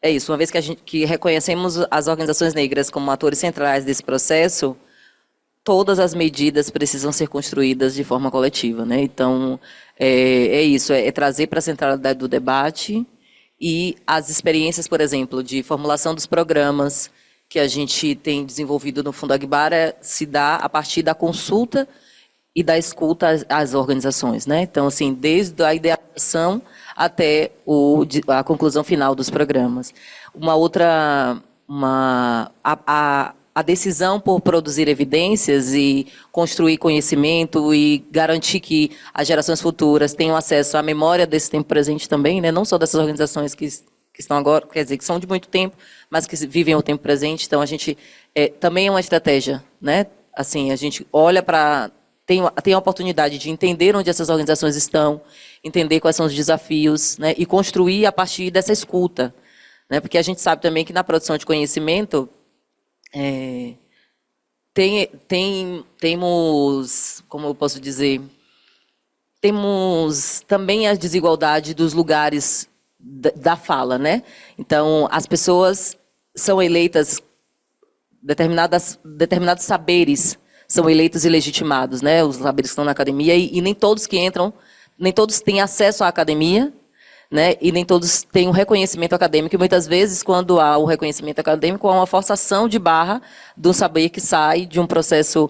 é isso, uma vez que reconhecemos as organizações negras como atores centrais desse processo, todas as medidas precisam ser construídas de forma coletiva, né? Então, é isso, é trazer para a centralidade do debate e as experiências, por exemplo, de formulação dos programas que a gente tem desenvolvido no Fundo Agbara se dá a partir da consulta e da escuta às organizações, né? Então, assim, desde a ideação até a conclusão final dos programas. A decisão por produzir evidências e construir conhecimento e garantir que as gerações futuras tenham acesso à memória desse tempo presente também, né? Não só dessas organizações que estão agora, quer dizer, que são de muito tempo, mas que vivem o tempo presente. Então, a gente também é uma estratégia, né? Assim, a gente olha para... Tem a oportunidade de entender onde essas organizações estão, entender quais são os desafios, né? E construir a partir dessa escuta, né? Porque a gente sabe também que na produção de conhecimento temos, como eu posso dizer, temos também a desigualdade dos lugares da fala, né? Então, as pessoas são eleitas, determinados saberes são eleitos e legitimados, né? Os saberes que estão na academia, e nem todos que entram, nem todos têm acesso à academia, né? E nem todos têm um reconhecimento acadêmico, e muitas vezes, quando há o reconhecimento acadêmico, há uma forçação de barra do saber que sai de um processo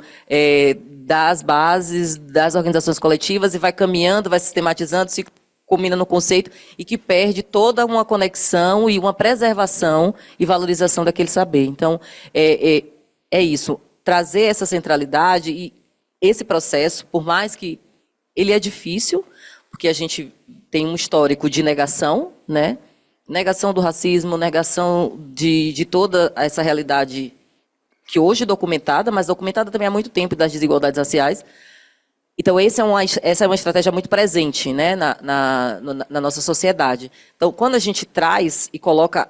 das bases, das organizações coletivas, e vai caminhando, vai sistematizando, se combina no conceito, e que perde toda uma conexão e uma preservação e valorização daquele saber. Então, é isso. Trazer essa centralidade e esse processo, por mais que ele é difícil, porque a gente tem um histórico de negação, né? Negação do racismo, negação de toda essa realidade que hoje é documentada, mas documentada também há muito tempo, das desigualdades raciais. Então, essa é uma estratégia muito presente, né, na nossa sociedade. Então, quando a gente traz e coloca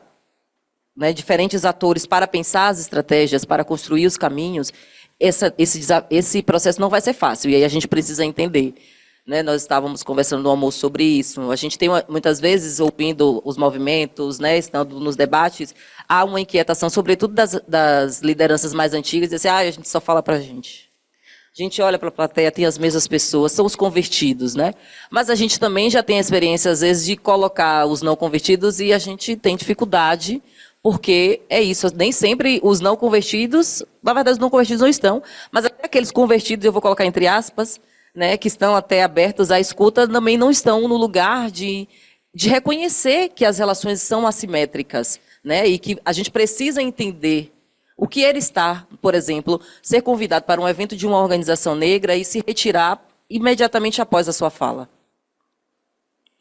né, diferentes atores para pensar as estratégias, para construir os caminhos, esse processo não vai ser fácil, e aí a gente precisa entender. Né, nós estávamos conversando no almoço sobre isso. A gente tem, muitas vezes, ouvindo os movimentos, né, estando nos debates, há uma inquietação, sobretudo das lideranças mais antigas, de dizer, a gente só fala para a gente. A gente olha para a plateia, tem as mesmas pessoas, são os convertidos, né? Mas a gente também já tem a experiência, às vezes, de colocar os não convertidos e a gente tem dificuldade, porque é isso, nem sempre os não convertidos, na verdade, os não convertidos não estão, mas até aqueles convertidos, eu vou colocar entre aspas, né, que estão até abertos à escuta, também não estão no lugar de reconhecer que as relações são assimétricas, né, e que a gente precisa entender o que ele está, por exemplo, ser convidado para um evento de uma organização negra e se retirar imediatamente após a sua fala.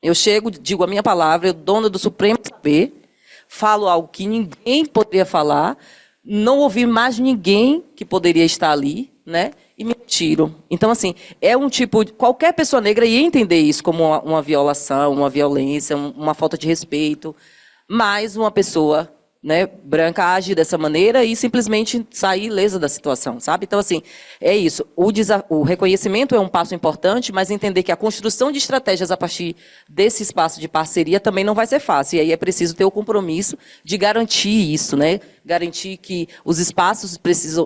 Eu chego, digo a minha palavra, eu dono do supremo saber, falo algo que ninguém poderia falar, não ouvi mais ninguém que poderia estar ali, né? E me tiro. Então, assim, é um tipo... Qualquer pessoa negra ia entender isso como uma violação, uma violência, uma falta de respeito. Mas uma pessoa, né, branca age dessa maneira e simplesmente sai ilesa da situação, sabe? Então, assim, é isso. O reconhecimento é um passo importante, mas entender que a construção de estratégias a partir desse espaço de parceria também não vai ser fácil. E aí é preciso ter o compromisso de garantir isso, né? Garantir que os espaços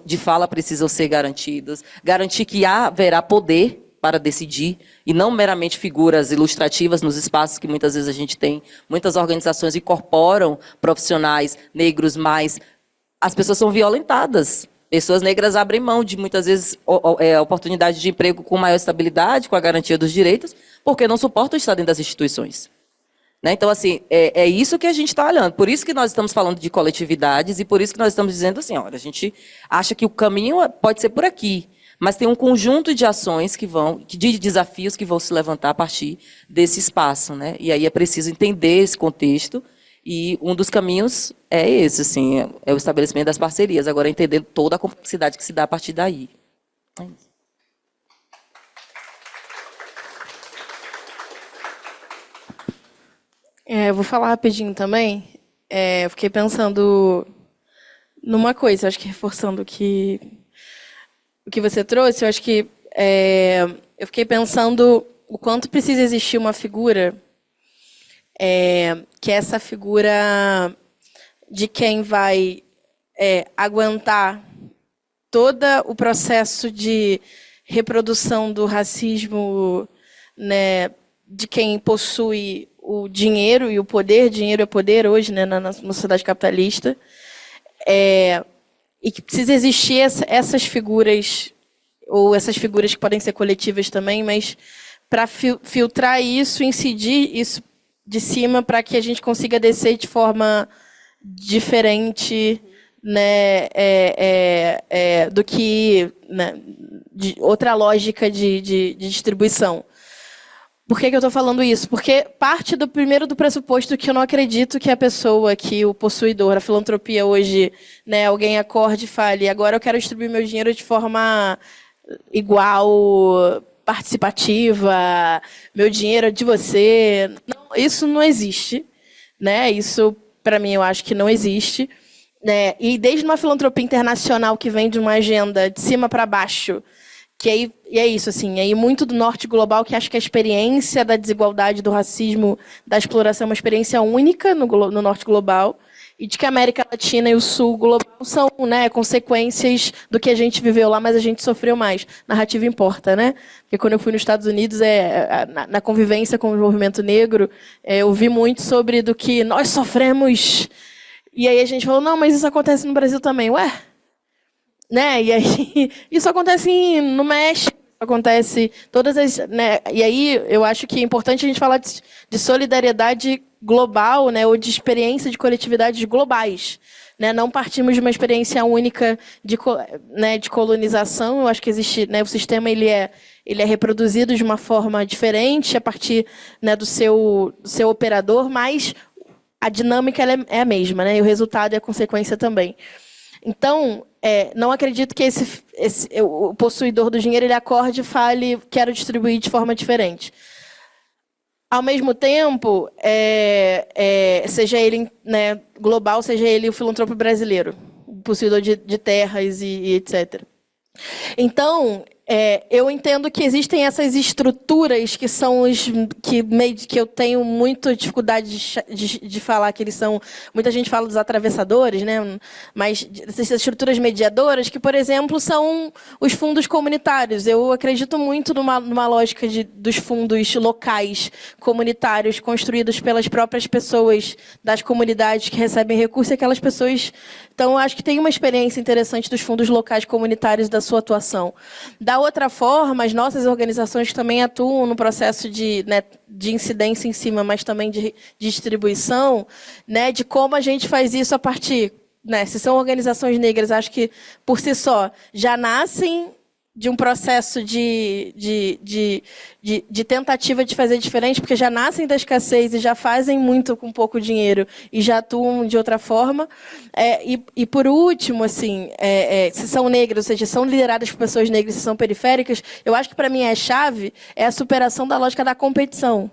de fala precisam ser garantidos, garantir que haverá poder para decidir, e não meramente figuras ilustrativas nos espaços que muitas vezes a gente tem. Muitas organizações incorporam profissionais negros, mas as pessoas são violentadas. Pessoas negras abrem mão de, muitas vezes, oportunidade de emprego com maior estabilidade, com a garantia dos direitos, porque não suportam estar dentro das instituições. Né? Então, assim, é isso que a gente está olhando. Por isso que nós estamos falando de coletividades e por isso que nós estamos dizendo assim, olha, a gente acha que o caminho pode ser por aqui, mas tem um conjunto de ações de desafios que vão se levantar a partir desse espaço, né? E aí é preciso entender esse contexto e um dos caminhos é esse, assim, é o estabelecimento das parcerias. Agora, entendendo toda a complexidade que se dá a partir daí. É isso. Eu vou falar rapidinho também. Eu fiquei pensando numa coisa, acho que reforçando o que você trouxe, eu acho que eu fiquei pensando o quanto precisa existir uma figura, que é essa figura de quem vai aguentar todo o processo de reprodução do racismo, né, de quem possui o dinheiro e o poder. Dinheiro é poder hoje, né, na sociedade capitalista. E que precisa existir essas figuras, ou essas figuras que podem ser coletivas também, mas para filtrar isso, incidir isso de cima para que a gente consiga descer de forma diferente, né, do que, né, de outra lógica de distribuição. Por que eu estou falando isso? Porque parte primeiro do pressuposto que eu não acredito que a pessoa, que o possuidor, a filantropia hoje, né, alguém acorde e fale, agora eu quero distribuir meu dinheiro de forma igual, participativa, meu dinheiro é de você. Não, isso não existe. Né? Isso, para mim, eu acho que não existe. Né? E desde uma filantropia internacional que vem de uma agenda de cima para baixo, e é isso, assim, aí muito do norte global, que acha que a experiência da desigualdade, do racismo, da exploração é uma experiência única no norte global, e de que a América Latina e o sul global são, né, consequências do que a gente viveu lá, mas a gente sofreu mais. Narrativa importa, né? Porque quando eu fui nos Estados Unidos, na convivência com o movimento negro, eu vi muito sobre do que nós sofremos. E aí a gente falou, não, mas isso acontece no Brasil também. Ué? Né? E aí, isso acontece no México, acontece todas as, né? E aí eu acho que é importante a gente falar de solidariedade global, né, ou de experiência de coletividades globais, né? Não partimos de uma experiência única de colonização. Eu acho que existe, né, o sistema ele é reproduzido de uma forma diferente a partir, né, do seu operador, mas a dinâmica ela é a mesma, né? E o resultado e a consequência também. Então, não acredito que o possuidor do dinheiro ele acorde e fale, quero distribuir de forma diferente. Ao mesmo tempo, seja ele, né, global, seja ele o filantropo brasileiro, possuidor de terras e etc. Então, eu entendo que existem essas estruturas que são que eu tenho muita dificuldade de falar que eles são. Muita gente fala dos atravessadores, né? Mas essas estruturas mediadoras, que, por exemplo, são os fundos comunitários. Eu acredito muito numa lógica dos fundos locais comunitários construídos pelas próprias pessoas das comunidades que recebem recursos, e aquelas pessoas. Então, acho que tem uma experiência interessante dos fundos locais comunitários da sua atuação. Da outra forma, as nossas organizações também atuam no processo de incidência em cima, mas também de distribuição, né, de como a gente faz isso a partir... Né, se são organizações negras, acho que, por si só, já nascem de um processo de tentativa de fazer diferente, porque já nascem da escassez e já fazem muito com pouco dinheiro e já atuam de outra forma. E por último, assim, se são negras, ou seja, são lideradas por pessoas negras, se são periféricas, eu acho que, para mim, a chave é a superação da lógica da competição.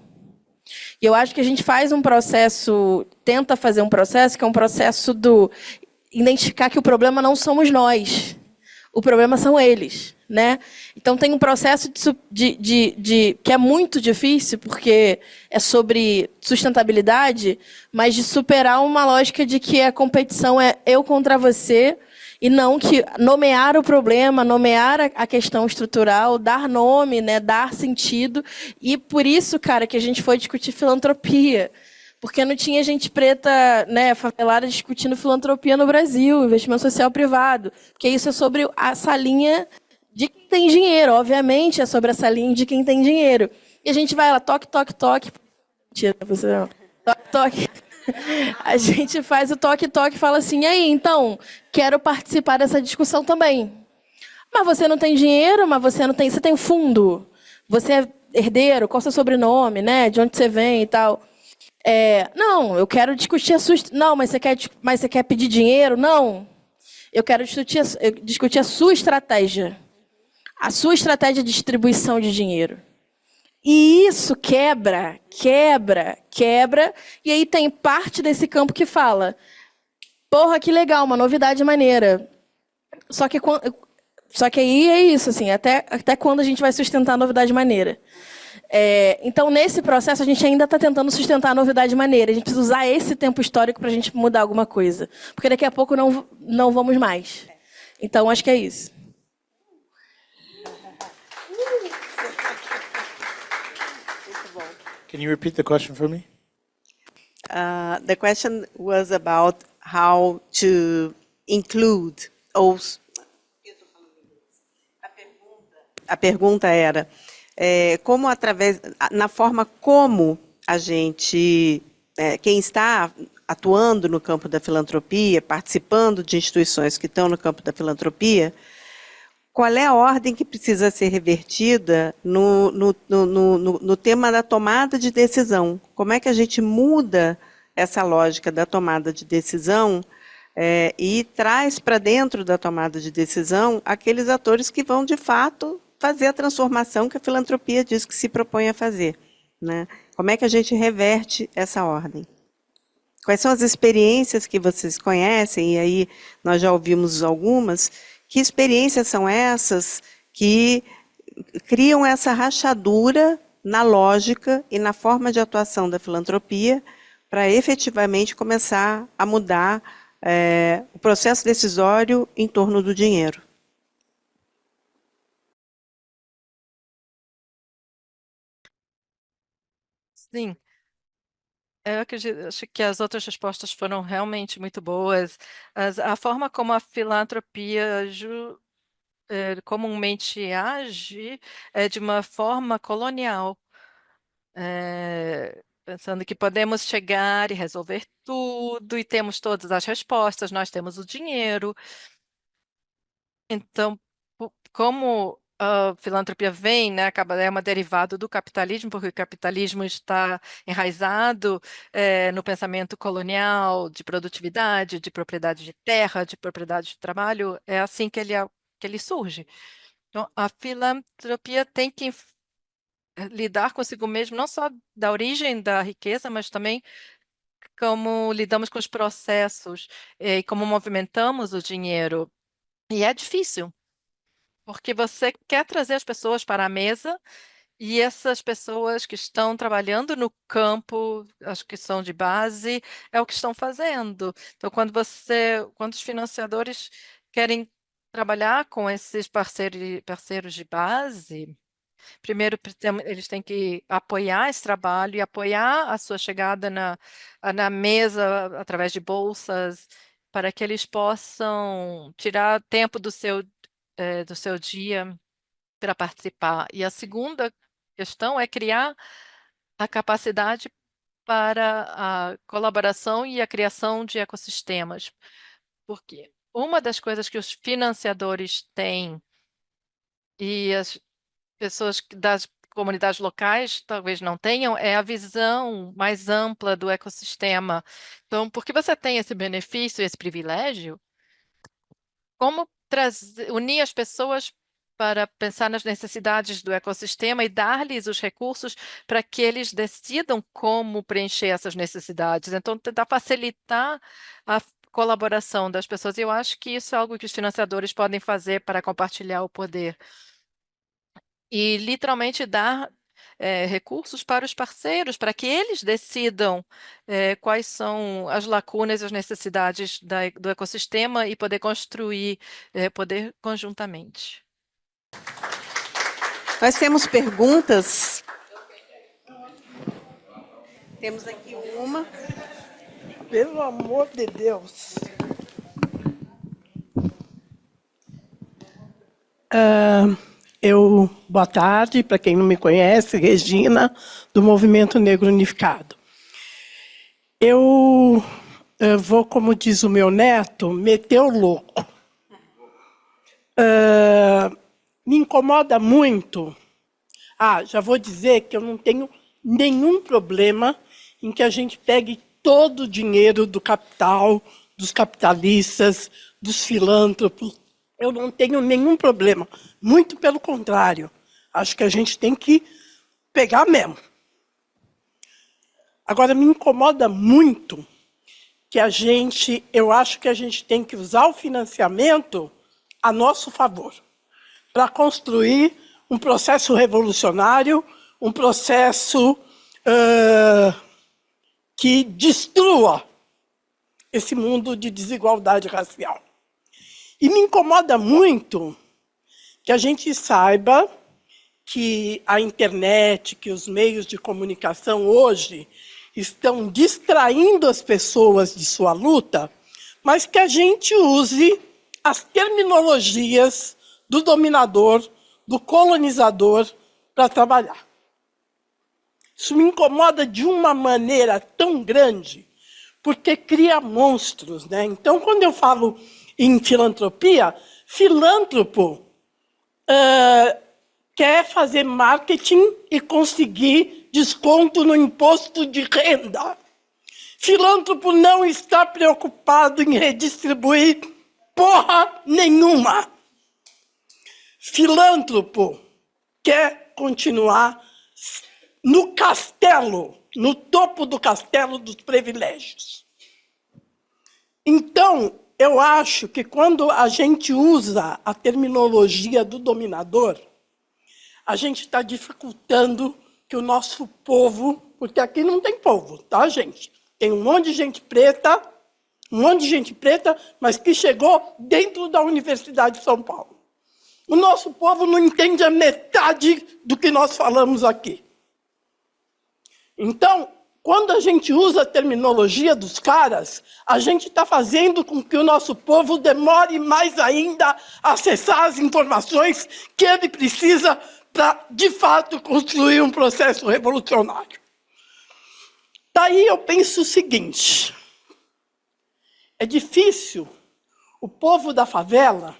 E eu acho que a gente faz um processo, tenta fazer um processo, que é um processo do identificar que o problema não somos nós, o problema são eles. Né? Então, tem um processo que é muito difícil, porque é sobre sustentabilidade, mas de superar uma lógica de que a competição é eu contra você, e não que nomear o problema, nomear a questão estrutural, dar nome, né, dar sentido. E por isso, cara, que a gente foi discutir filantropia. Porque não tinha gente preta, né, favelada, discutindo filantropia no Brasil, investimento social privado. Porque isso é sobre a salinha de quem tem dinheiro, obviamente, é sobre essa linha de quem tem dinheiro. E a gente vai lá, toque, toque, toque. Mentira, você não. Toque, toque. A gente faz o toque, toque e fala assim, e aí, então, quero participar dessa discussão também. Mas você não tem dinheiro, mas você não tem... Você tem fundo? Você é herdeiro? Qual é o seu sobrenome, né? De onde você vem e tal? Não, eu quero discutir a sua... Não, mas você quer pedir dinheiro? Não. Eu quero discutir a sua estratégia. A sua estratégia de distribuição de dinheiro. E isso quebra, e aí tem parte desse campo que fala, porra, que legal, uma novidade maneira. Só que aí é isso, assim, até quando a gente vai sustentar a novidade maneira? Então, nesse processo, a gente ainda está tentando sustentar a novidade maneira. A gente precisa usar esse tempo histórico para a gente mudar alguma coisa. Porque daqui a pouco não vamos mais. Então, acho que é isso. Can you repeat the question for me? The question was about how to include, ou a pergunta era como na forma como a gente, quem está atuando no campo da filantropia, participando de instituições que estão no campo da filantropia, qual é a ordem que precisa ser revertida no tema da tomada de decisão? Como é que a gente muda essa lógica da tomada de decisão e traz para dentro da tomada de decisão aqueles atores que vão, de fato, fazer a transformação que a filantropia diz que se propõe a fazer, né? Como é que a gente reverte essa ordem? Quais são as experiências que vocês conhecem? E aí nós já ouvimos algumas. Que experiências são essas que criam essa rachadura na lógica e na forma de atuação da filantropia para efetivamente começar a mudar o processo decisório em torno do dinheiro? Sim, eu acho que as outras respostas foram realmente muito boas. A forma como a filantropia comumente age é de uma forma colonial, pensando que podemos chegar e resolver tudo e temos todas as respostas, nós temos o dinheiro. Então, como a filantropia vem, né, é uma derivada do capitalismo, porque o capitalismo está enraizado no pensamento colonial de produtividade, de propriedade de terra, de propriedade de trabalho, é assim que ele surge. Então, a filantropia tem que lidar consigo mesmo, não só da origem da riqueza, mas também como lidamos com os processos e como movimentamos o dinheiro. E é difícil, porque você quer trazer as pessoas para a mesa e essas pessoas que estão trabalhando no campo, as que são de base, é o que estão fazendo. Então, quando os financiadores querem trabalhar com esses parceiros de base, primeiro, eles têm que apoiar esse trabalho e apoiar a sua chegada na mesa através de bolsas, para que eles possam tirar tempo do seu dia para participar. E a segunda questão é criar a capacidade para a colaboração e a criação de ecossistemas. Porque uma das coisas que os financiadores têm e as pessoas das comunidades locais talvez não tenham, é a visão mais ampla do ecossistema. Então, porque você tem esse benefício, esse privilégio, como unir as pessoas para pensar nas necessidades do ecossistema e dar-lhes os recursos para que eles decidam como preencher essas necessidades. Então, tentar facilitar a colaboração das pessoas. Eu acho que isso é algo que os financiadores podem fazer para compartilhar o poder e literalmente dar recursos para os parceiros, para que eles decidam quais são as lacunas e as necessidades do ecossistema e poder construir poder conjuntamente. Nós temos perguntas. Temos aqui uma. Pelo amor de Deus. Boa tarde, para quem não me conhece, Regina, do Movimento Negro Unificado. Eu vou, como diz o meu neto, meter o louco. Me incomoda muito. Já vou dizer que eu não tenho nenhum problema em que a gente pegue todo o dinheiro do capital, dos capitalistas, dos filântropos. Eu não tenho nenhum problema. Muito pelo contrário. Acho que a gente tem que pegar mesmo. Agora, me incomoda muito que eu acho que a gente tem que usar o financiamento a nosso favor, para construir um processo revolucionário, um processo que destrua esse mundo de desigualdade racial. E me incomoda muito que a gente saiba que a internet, que os meios de comunicação hoje estão distraindo as pessoas de sua luta, mas que a gente use as terminologias do dominador, do colonizador, para trabalhar. Isso me incomoda de uma maneira tão grande, porque cria monstros, né? Então, quando eu falo em filantropia, filântropo quer fazer marketing e conseguir desconto no imposto de renda. Filântropo não está preocupado em redistribuir porra nenhuma. Filântropo quer continuar no castelo, no topo do castelo dos privilégios. Então, eu acho que quando a gente usa a terminologia do dominador, a gente está dificultando que o nosso povo, porque aqui não tem povo, tá, gente? Tem um monte de gente preta, mas que chegou dentro da Universidade de São Paulo. O nosso povo não entende a metade do que nós falamos aqui. Então, quando a gente usa a terminologia dos caras, a gente está fazendo com que o nosso povo demore mais ainda a acessar as informações que ele precisa para, de fato, construir um processo revolucionário. Daí eu penso o seguinte: é difícil o povo da favela,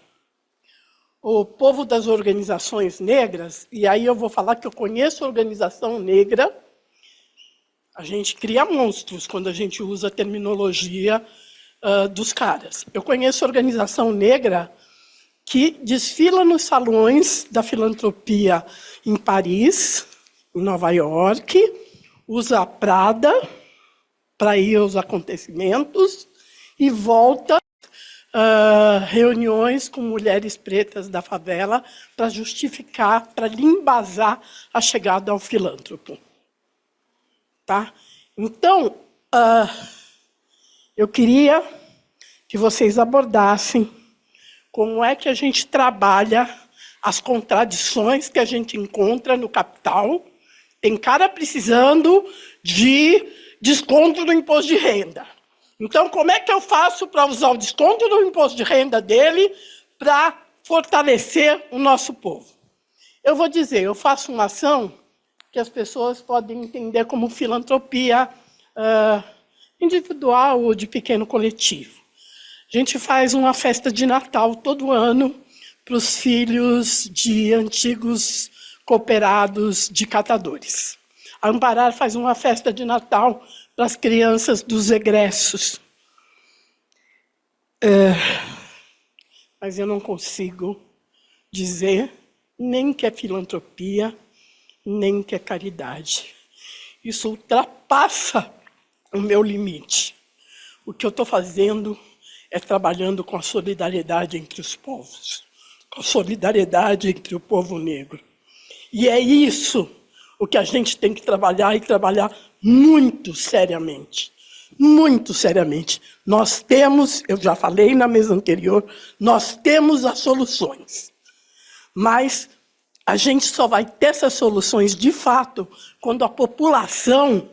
o povo das organizações negras, e aí eu vou falar que eu conheço a organização negra. A gente cria monstros quando a gente usa a terminologia dos caras. Eu conheço organização negra que desfila nos salões da filantropia em Paris, em Nova York, usa a Prada para ir aos acontecimentos e volta reuniões com mulheres pretas da favela para justificar, para embasar a chegada ao filântropo. Tá? Então, eu queria que vocês abordassem como é que a gente trabalha as contradições que a gente encontra no capital. Tem cara precisando de desconto do imposto de renda. Então, como é que eu faço para usar o desconto do imposto de renda dele para fortalecer o nosso povo? Eu vou dizer, eu faço uma ação que as pessoas podem entender como filantropia individual ou de pequeno coletivo. A gente faz uma festa de Natal todo ano para os filhos de antigos cooperados de catadores. A Amparar faz uma festa de Natal para as crianças dos egressos. Mas eu não consigo dizer nem que é filantropia, nem que é caridade. Isso ultrapassa o meu limite. O que eu estou fazendo é trabalhando com a solidariedade entre os povos, com a solidariedade entre o povo negro. E é isso o que a gente tem que trabalhar, e trabalhar muito seriamente. Muito seriamente. Nós temos, eu já falei na mesa anterior, nós temos as soluções. Mas a gente só vai ter essas soluções de fato quando a população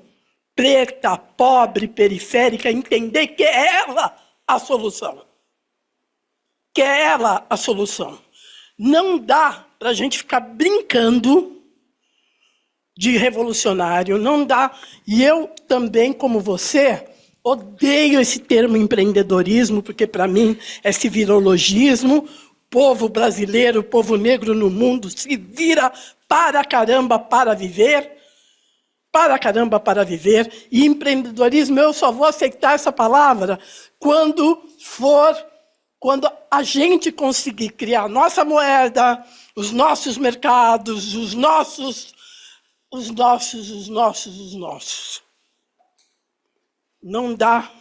preta, pobre, periférica entender que é ela a solução. Que é ela a solução. Não dá para a gente ficar brincando de revolucionário, não dá. E eu também, como você, odeio esse termo empreendedorismo, porque para mim é esse virologismo. O povo brasileiro, o povo negro no mundo se vira para caramba para viver. Para caramba para viver. E empreendedorismo, eu só vou aceitar essa palavra quando a gente conseguir criar a nossa moeda, os nossos mercados, os nossos. Não dá.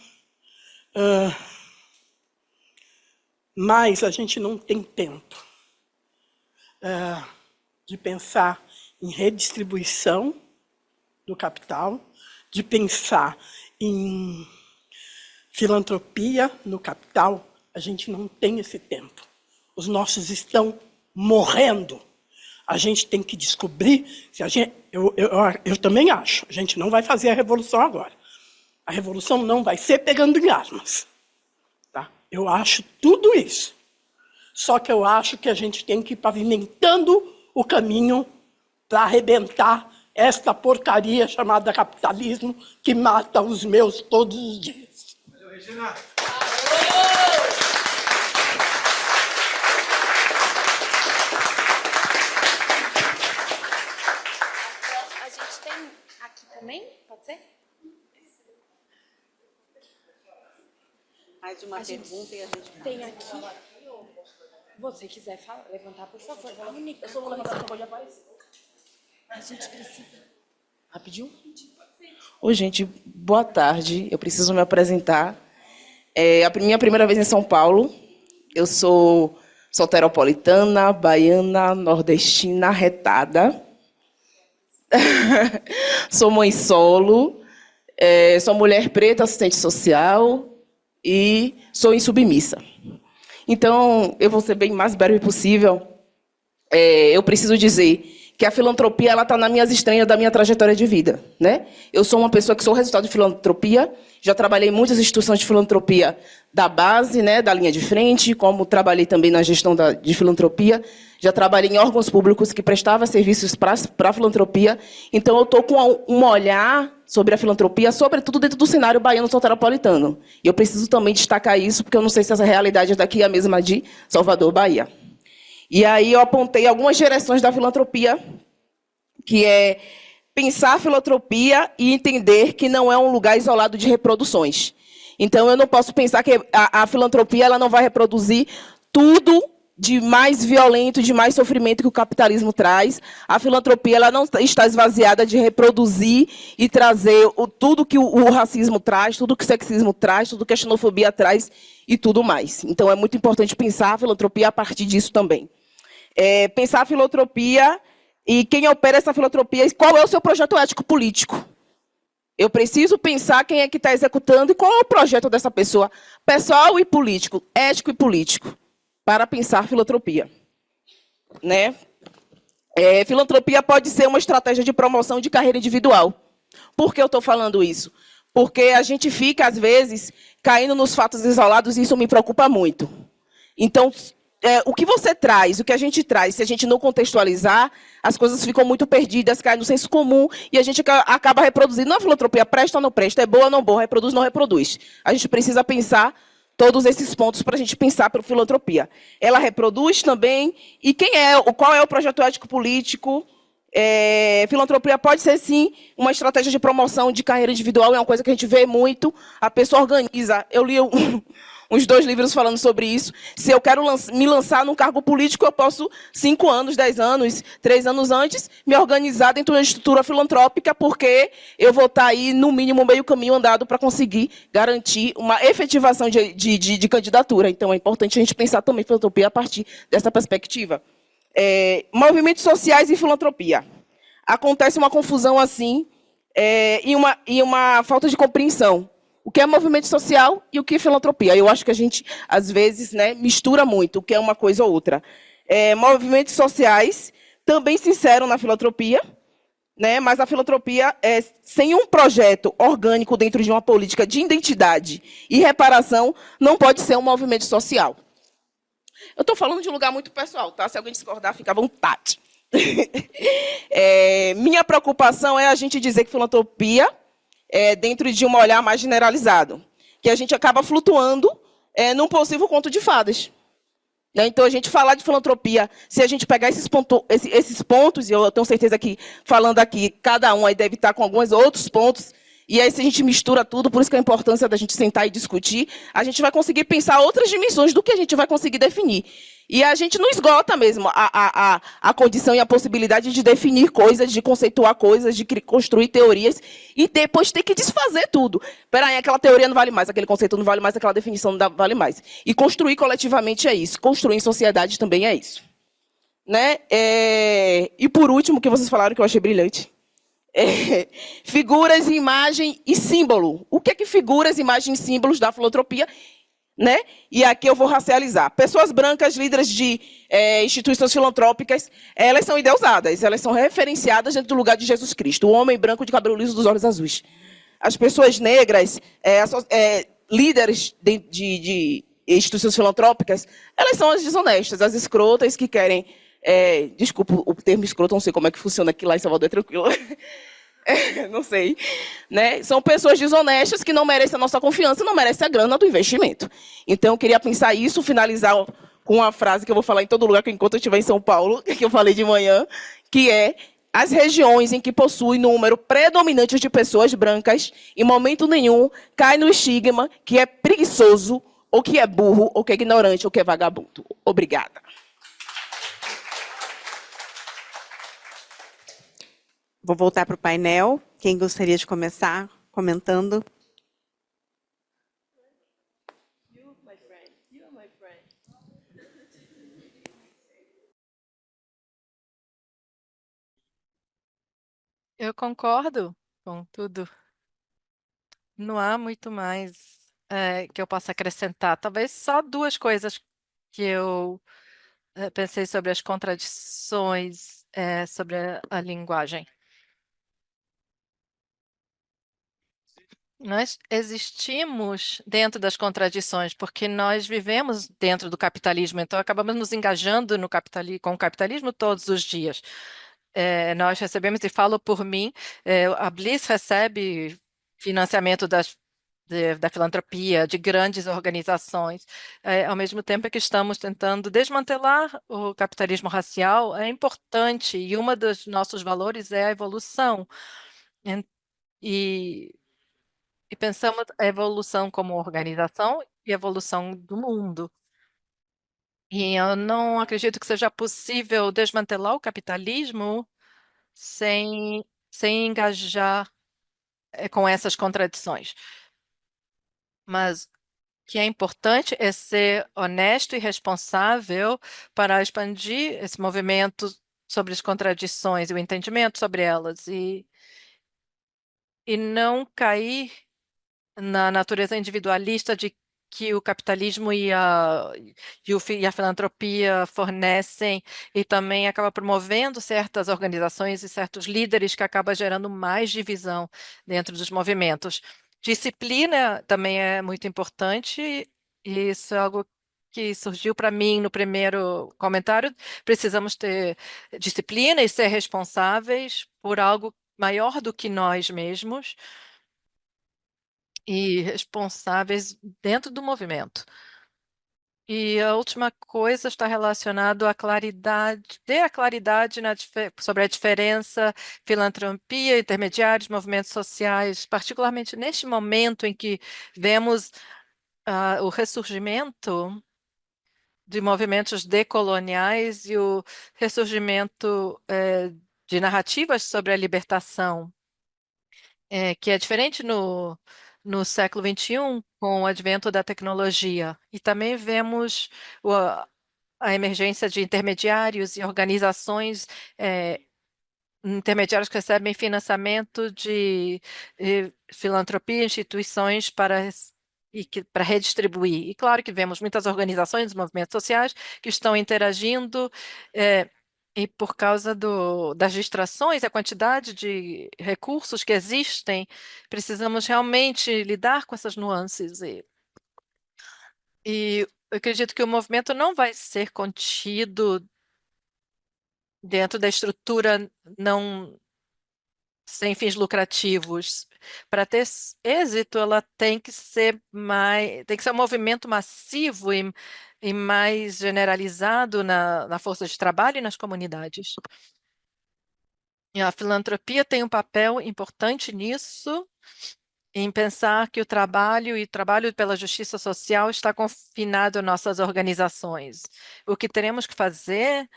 Mas a gente não tem tempo de pensar em redistribuição do capital, de pensar em filantropia no capital. A gente não tem esse tempo. Os nossos estão morrendo. A gente tem que descobrir, se a gente, eu também acho, a gente não vai fazer a revolução agora. A revolução não vai ser pegando em armas. Tá? Eu acho tudo isso. Só que eu acho que a gente tem que ir pavimentando o caminho para arrebentar esta porcaria chamada capitalismo que mata os meus todos os dias. Regina. Também? Pode ser? Mais uma pergunta e a gente... Tem aqui. Você quiser falar, levantar, por favor. Eu sou levantar, pode aparecer. A gente precisa. Rapidinho? Oi, gente. Boa tarde. Eu preciso me apresentar. É a minha primeira vez em São Paulo. Eu sou soteropolitana, baiana, nordestina, retada. Sou mãe solo, sou mulher preta, assistente social e sou insubmissa. Então, eu vou ser bem mais breve possível. Eu preciso dizer que a filantropia está nas minhas estranhas da minha trajetória de vida. Né? Eu sou uma pessoa que sou resultado de filantropia, já trabalhei em muitas instituições de filantropia da base, né, da linha de frente, como trabalhei também na gestão de filantropia, já trabalhei em órgãos públicos que prestavam serviços para a filantropia. Então, eu estou com um olhar sobre a filantropia, sobretudo dentro do cenário baiano soteropolitano. E eu preciso também destacar isso, porque eu não sei se essa realidade daqui é a mesma de Salvador, Bahia. E aí eu apontei algumas direções da filantropia, que é pensar a filantropia e entender que não é um lugar isolado de reproduções. Então, eu não posso pensar que a filantropia ela não vai reproduzir tudo de mais violento, de mais sofrimento que o capitalismo traz. A filantropia ela não está esvaziada de reproduzir e trazer tudo que o racismo traz, tudo que o sexismo traz, tudo que a xenofobia traz e tudo mais. Então, é muito importante pensar a filantropia a partir disso também. Pensar a filantropia e quem opera essa filantropia, qual é o seu projeto ético político. Eu preciso pensar quem é que está executando e qual é o projeto dessa pessoa, pessoal e político, ético e político, para pensar filantropia. Né? Filantropia pode ser uma estratégia de promoção de carreira individual. Por que eu estou falando isso? Porque a gente fica, às vezes, caindo nos fatos isolados e isso me preocupa muito. Então, o que você traz, o que a gente traz, se a gente não contextualizar, as coisas ficam muito perdidas, caem no senso comum e a gente acaba reproduzindo. Não, a filantropia presta ou não presta, é boa ou não boa, reproduz ou não reproduz. A gente precisa pensar todos esses pontos para a gente pensar para a filantropia. Ela reproduz também, e qual é o projeto ético político? Filantropia pode ser, sim, uma estratégia de promoção de carreira individual, é uma coisa que a gente vê muito, a pessoa organiza. Eu li uns 2 livros falando sobre isso. Se eu quero me lançar num cargo político, eu posso, 5 anos, 10 anos, 3 anos antes, me organizar dentro de uma estrutura filantrópica, porque eu vou estar aí, no mínimo, meio caminho andado para conseguir garantir uma efetivação de candidatura. Então, é importante a gente pensar também filantropia a partir dessa perspectiva. Movimentos sociais e filantropia. Acontece uma confusão assim e uma falta de compreensão. O que é movimento social e o que é filantropia. Eu acho que a gente, às vezes, né, mistura muito o que é uma coisa ou outra. Movimentos sociais também se inseram na filantropia, né, mas a filantropia, sem um projeto orgânico dentro de uma política de identidade e reparação, não pode ser um movimento social. Eu estou falando de um lugar muito pessoal, tá? Se alguém discordar, fica à vontade. Minha preocupação é a gente dizer que filantropia dentro de um olhar mais generalizado, que a gente acaba flutuando num possível conto de fadas. Né? Então, a gente falar de filantropia, se a gente pegar esses pontos, e eu tenho certeza que, falando aqui, cada um aí deve estar com alguns outros pontos, e aí, se a gente mistura tudo, por isso que a importância da gente sentar e discutir, a gente vai conseguir pensar outras dimensões do que a gente vai conseguir definir. E a gente não esgota mesmo a condição e a possibilidade de definir coisas, de conceituar coisas, de construir teorias, e depois ter que desfazer tudo. Espera aí, aquela teoria não vale mais, aquele conceito não vale mais, aquela definição não vale mais. E construir coletivamente é isso, construir em sociedade também é isso. Né? E, por último, o que vocês falaram que eu achei brilhante, figuras, imagem e símbolo. O que é que figuras, imagens e símbolos da filantropia? Né? E aqui eu vou racializar. Pessoas brancas, líderes de instituições filantrópicas, elas são endeusadas, elas são referenciadas dentro do lugar de Jesus Cristo, o homem branco de cabelo liso dos olhos azuis. As pessoas negras, líderes de instituições filantrópicas, elas são as desonestas, as escrotas que querem... desculpa o termo escroto, não sei como é que funciona aqui lá em Salvador, é tranquilo. Não sei. Né? São pessoas desonestas que não merecem a nossa confiança, não merecem a grana do investimento. Então, eu queria pensar isso, finalizar com uma frase que eu vou falar em todo lugar que enquanto eu estiver em São Paulo, que eu falei de manhã, que é: as regiões em que possui número predominante de pessoas brancas, em momento nenhum, cai no estigma que é preguiçoso, ou que é burro, ou que é ignorante, ou que é vagabundo. Obrigada. Vou voltar para o painel. Quem gostaria de começar comentando? Eu concordo com tudo. Não há muito mais que eu possa acrescentar. Talvez só 2 coisas que eu pensei sobre as contradições sobre a linguagem. Nós existimos dentro das contradições, porque nós vivemos dentro do capitalismo, então acabamos nos engajando no com o capitalismo todos os dias. Nós recebemos, e falo por mim, a Bliss recebe financiamento da filantropia, de grandes organizações, ao mesmo tempo que estamos tentando desmantelar o capitalismo racial. É importante, e um dos nossos valores é a evolução. E e pensamos a evolução como organização e a evolução do mundo. E eu não acredito que seja possível desmantelar o capitalismo sem engajar com essas contradições. Mas o que é importante é ser honesto e responsável para expandir esse movimento sobre as contradições e o entendimento sobre elas e não cair na natureza individualista de que o capitalismo e a filantropia fornecem e também acaba promovendo certas organizações e certos líderes que acaba gerando mais divisão dentro dos movimentos. Disciplina também é muito importante e isso é algo que surgiu para mim no primeiro comentário. Precisamos ter disciplina e ser responsáveis por algo maior do que nós mesmos e responsáveis dentro do movimento. E a última coisa está relacionada à claridade, ter a claridade sobre a diferença, filantropia, intermediários, movimentos sociais, particularmente neste momento em que vemos o ressurgimento de movimentos decoloniais e o ressurgimento de narrativas sobre a libertação. Que é diferente no século XXI, com o advento da tecnologia. E também vemos a emergência de intermediários e organizações intermediários que recebem financiamento de filantropia, instituições para redistribuir. E claro que vemos muitas organizações, movimentos sociais que estão interagindo e por causa das distrações, a quantidade de recursos que existem, precisamos realmente lidar com essas nuances. E eu acredito que o movimento não vai ser contido dentro da estrutura não sem fins lucrativos. Para ter êxito, ela tem que ser um movimento massivo e mais generalizado na força de trabalho e nas comunidades. E a filantropia tem um papel importante nisso, em pensar que o trabalho pela justiça social está confinado às nossas organizações. O que teremos que fazer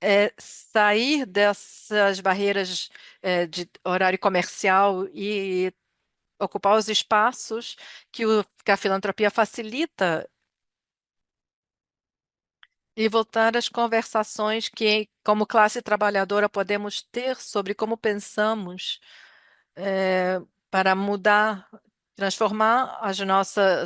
é sair dessas barreiras de horário comercial e ocupar os espaços que a filantropia facilita e voltar às conversações que, como classe trabalhadora, podemos ter sobre como pensamos para mudar, transformar nossa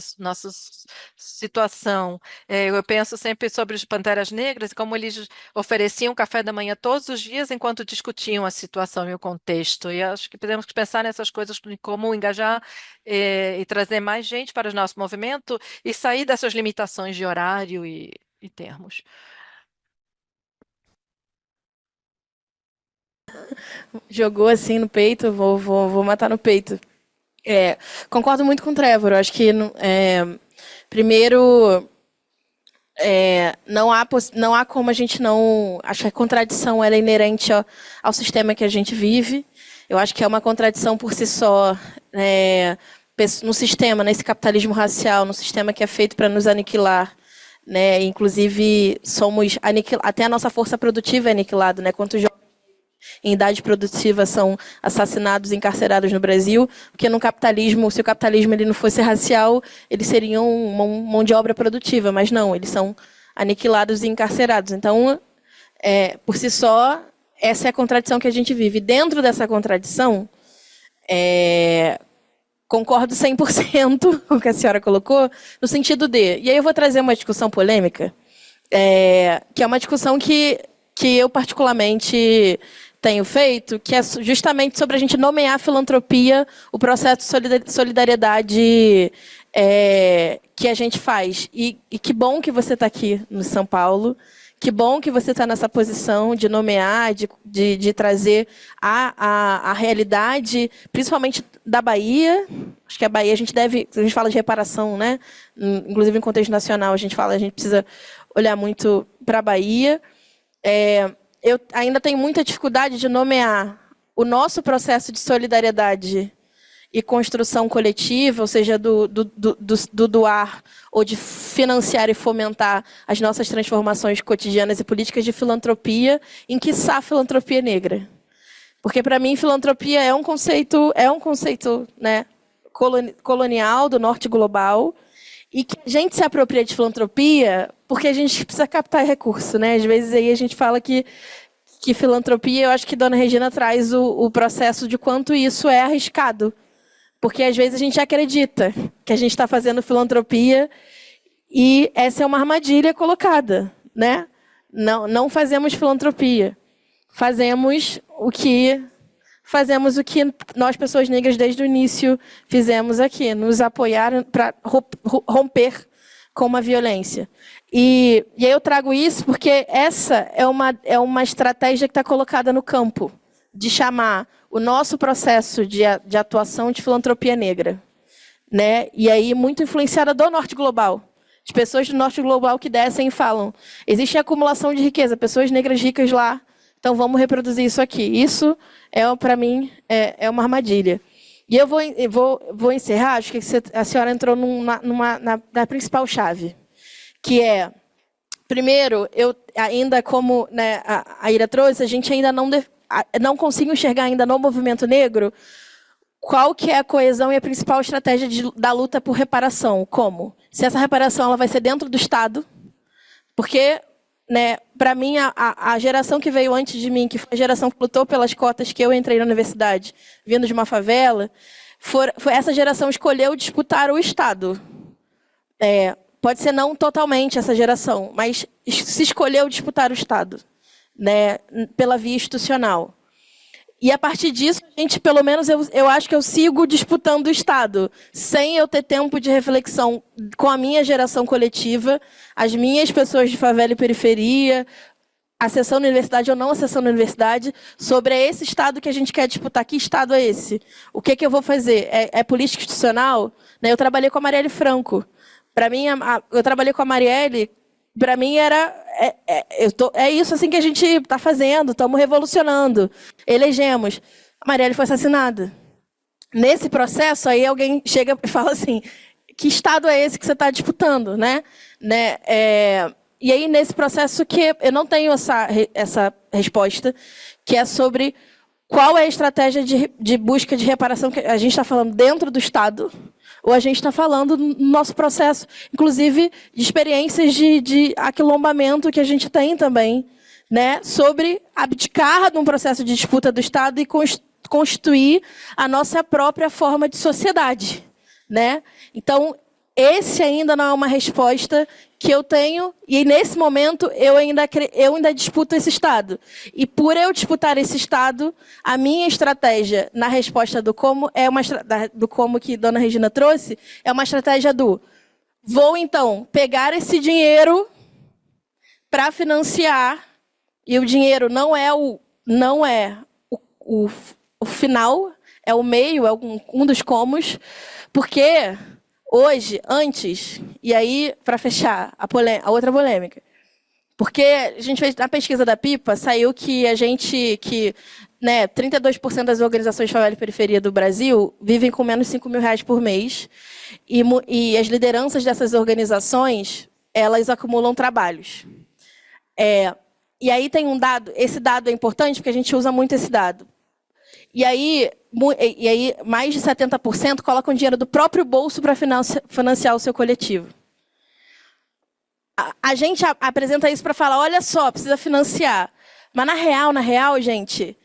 situação. Eu penso sempre sobre os Panteras Negras e como eles ofereciam café da manhã todos os dias enquanto discutiam a situação e o contexto. E acho que temos que pensar nessas coisas, de como engajar e trazer mais gente para o nosso movimento e sair dessas limitações de horário e termos. Jogou assim no peito, vou matar no peito. Concordo muito com o Trevor. Eu acho que, primeiro, não há como a gente não... Acho que a contradição ela é inerente ao sistema que a gente vive. Eu acho que é uma contradição por si só, no sistema, nesse capitalismo racial, no sistema que é feito para nos aniquilar. Né? Inclusive, até a nossa força produtiva é aniquilada. Né? Quantos jovens em idade produtiva são assassinados e encarcerados no Brasil, porque no capitalismo, se o capitalismo ele não fosse racial, eles seriam mão de obra produtiva, mas não, eles são aniquilados e encarcerados. Então, por si só, essa é a contradição que a gente vive. Dentro dessa contradição, concordo 100% com o que a senhora colocou, no sentido e aí eu vou trazer uma discussão polêmica, que é uma discussão que eu particularmente tenho feito, que é justamente sobre a gente nomear a filantropia, o processo de solidariedade que a gente faz. E que bom que você está aqui no São Paulo, que bom que você está nessa posição de nomear, de trazer a realidade, principalmente da Bahia. Acho que a Bahia, a gente fala de reparação, né? Inclusive em contexto nacional, a gente precisa olhar muito para a Bahia. Eu ainda tenho muita dificuldade de nomear o nosso processo de solidariedade e construção coletiva, ou seja, do doar ou de financiar e fomentar as nossas transformações cotidianas e políticas de filantropia, em quiçá filantropia negra. Porque, para mim, filantropia é um conceito né, colonial do norte global, e que a gente se apropria de filantropia porque a gente precisa captar recurso, né? Às vezes aí a gente fala que filantropia, eu acho que Dona Regina traz o processo de quanto isso é arriscado. Porque às vezes a gente acredita que a gente está fazendo filantropia e essa é uma armadilha colocada, né? Não fazemos filantropia. Fazemos o que nós, pessoas negras, desde o início fizemos aqui, nos apoiar para romper com uma violência. E aí eu trago isso porque essa é uma estratégia que está colocada no campo, de chamar o nosso processo de atuação de filantropia negra, né? E aí muito influenciada do norte global. As pessoas do norte global que descem e falam, existe acumulação de riqueza, pessoas negras ricas lá, então vamos reproduzir isso aqui. Isso, para mim, é uma armadilha. E eu vou encerrar, acho que a senhora entrou na principal chave, que é, primeiro, eu ainda, como, né, a Ira trouxe, a gente ainda não consigo enxergar ainda no movimento negro qual que é a coesão e a principal estratégia da luta por reparação. Como? Se essa reparação ela vai ser dentro do Estado, porque, né, para mim, a geração que veio antes de mim, que foi a geração que lutou pelas cotas que eu entrei na universidade, vindo de uma favela, essa geração escolheu disputar o Estado. Pode ser não totalmente essa geração, mas se escolheu disputar o Estado, né, pela via institucional. E, a partir disso, a gente, pelo menos, eu acho que eu sigo disputando o Estado, sem eu ter tempo de reflexão com a minha geração coletiva, as minhas pessoas de favela e periferia, acessão na universidade ou não acessão na universidade, sobre esse Estado que a gente quer disputar. Que Estado é esse? O que eu vou fazer? É política institucional? Né, eu trabalhei com a Marielle Franco. Para mim, eu trabalhei com a Marielle, para mim é isso assim que a gente está fazendo, estamos revolucionando, elegemos. A Marielle foi assassinada. Nesse processo, aí alguém chega e fala assim, que Estado é esse que você está disputando? Né? E aí, nesse processo, que eu não tenho essa resposta, que é sobre qual é a estratégia de busca de reparação que a gente está falando dentro do Estado, ou a gente está falando no nosso processo, inclusive, de experiências de aquilombamento que a gente tem também, né, sobre abdicar de um processo de disputa do Estado e constituir a nossa própria forma de sociedade. Né? Então, esse ainda não é uma resposta que eu tenho, e nesse momento eu ainda disputo esse Estado. E por eu disputar esse Estado, a minha estratégia na resposta do como, do como que Dona Regina trouxe, é uma estratégia vou então pegar esse dinheiro para financiar, e o dinheiro não é o final, é o meio, é um dos comos, porque hoje, antes, e aí, para fechar, a outra polêmica, porque a gente fez, na pesquisa da PIPA, saiu que 32% das organizações de favela e periferia do Brasil vivem com menos de R$5.000 por mês, e as lideranças dessas organizações, elas acumulam trabalhos. E aí tem um dado, esse dado é importante porque a gente usa muito esse dado. E aí mais de 70% colocam dinheiro do próprio bolso para financiar o seu coletivo. A gente apresenta isso para falar, olha só, precisa financiar. Mas na real, gente,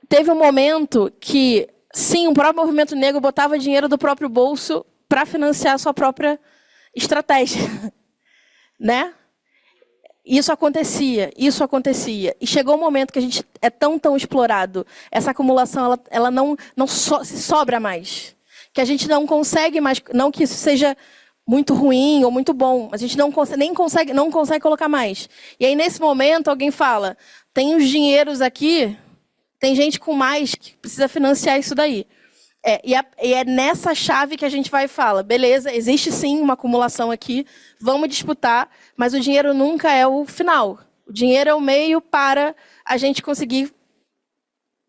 teve um momento que, sim, o próprio movimento negro botava dinheiro do próprio bolso para financiar a sua própria estratégia. Né? Isso acontecia. E chegou um momento que a gente é tão explorado, essa acumulação ela não se sobra mais. Que a gente não consegue mais, não que isso seja muito ruim ou muito bom, mas a gente não consegue colocar mais. E aí, nesse momento, alguém fala, tem os dinheiros aqui, tem gente com mais que precisa financiar isso daí. E é nessa chave que a gente vai e fala, beleza, existe sim uma acumulação aqui, vamos disputar, mas o dinheiro nunca é o final. O dinheiro é o meio para a gente conseguir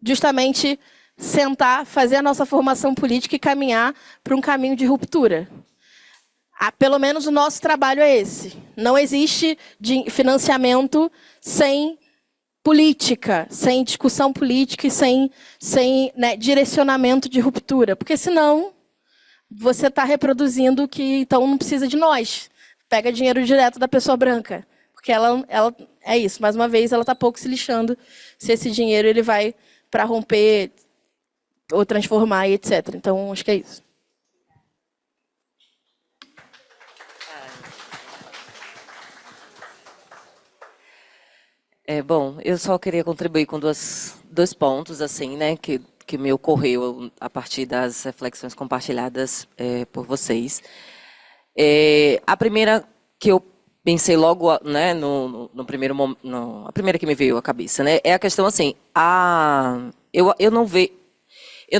justamente sentar, fazer a nossa formação política e caminhar para um caminho de ruptura. Pelo menos o nosso trabalho é esse. Não existe financiamento sem política, sem discussão política e sem né, direcionamento de ruptura. Porque, senão, você está reproduzindo que, então, não precisa de nós. Pega dinheiro direto da pessoa branca. Porque ela é isso. Mais uma vez, ela está pouco se lixando se esse dinheiro ele vai para romper ou transformar, e etc. Então, acho que é isso. Bom, eu só queria contribuir com dois pontos, assim, né, que me ocorreu a partir das reflexões compartilhadas por vocês. A primeira que eu pensei logo, né, no primeiro momento, a primeira que me veio à cabeça, né, é a questão assim, eu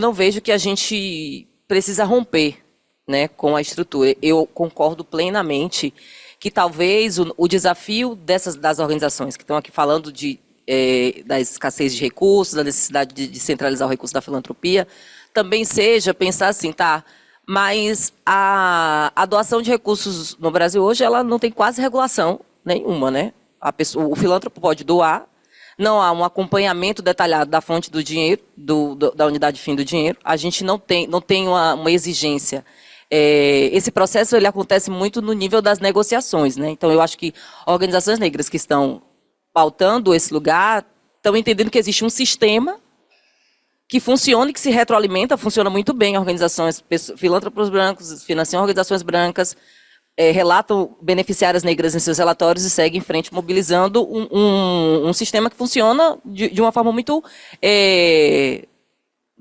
não vejo que a gente precisa romper, né, com a estrutura. Eu concordo plenamente que talvez o desafio das organizações que estão aqui falando da escassez de recursos, da necessidade de centralizar o recurso da filantropia, também seja pensar assim, tá, mas a doação de recursos no Brasil hoje, ela não tem quase regulação nenhuma, né? O filântropo pode doar, não há um acompanhamento detalhado da fonte do dinheiro, da unidade fim do dinheiro, a gente não tem uma exigência. Esse processo ele acontece muito no nível das negociações, né? Então, eu acho que organizações negras que estão pautando esse lugar estão entendendo que existe um sistema que funciona e que se retroalimenta, funciona muito bem. Organizações, filântropos brancos, financiam organizações brancas, relatam beneficiárias negras em seus relatórios e seguem em frente, mobilizando um sistema que funciona de uma forma muito,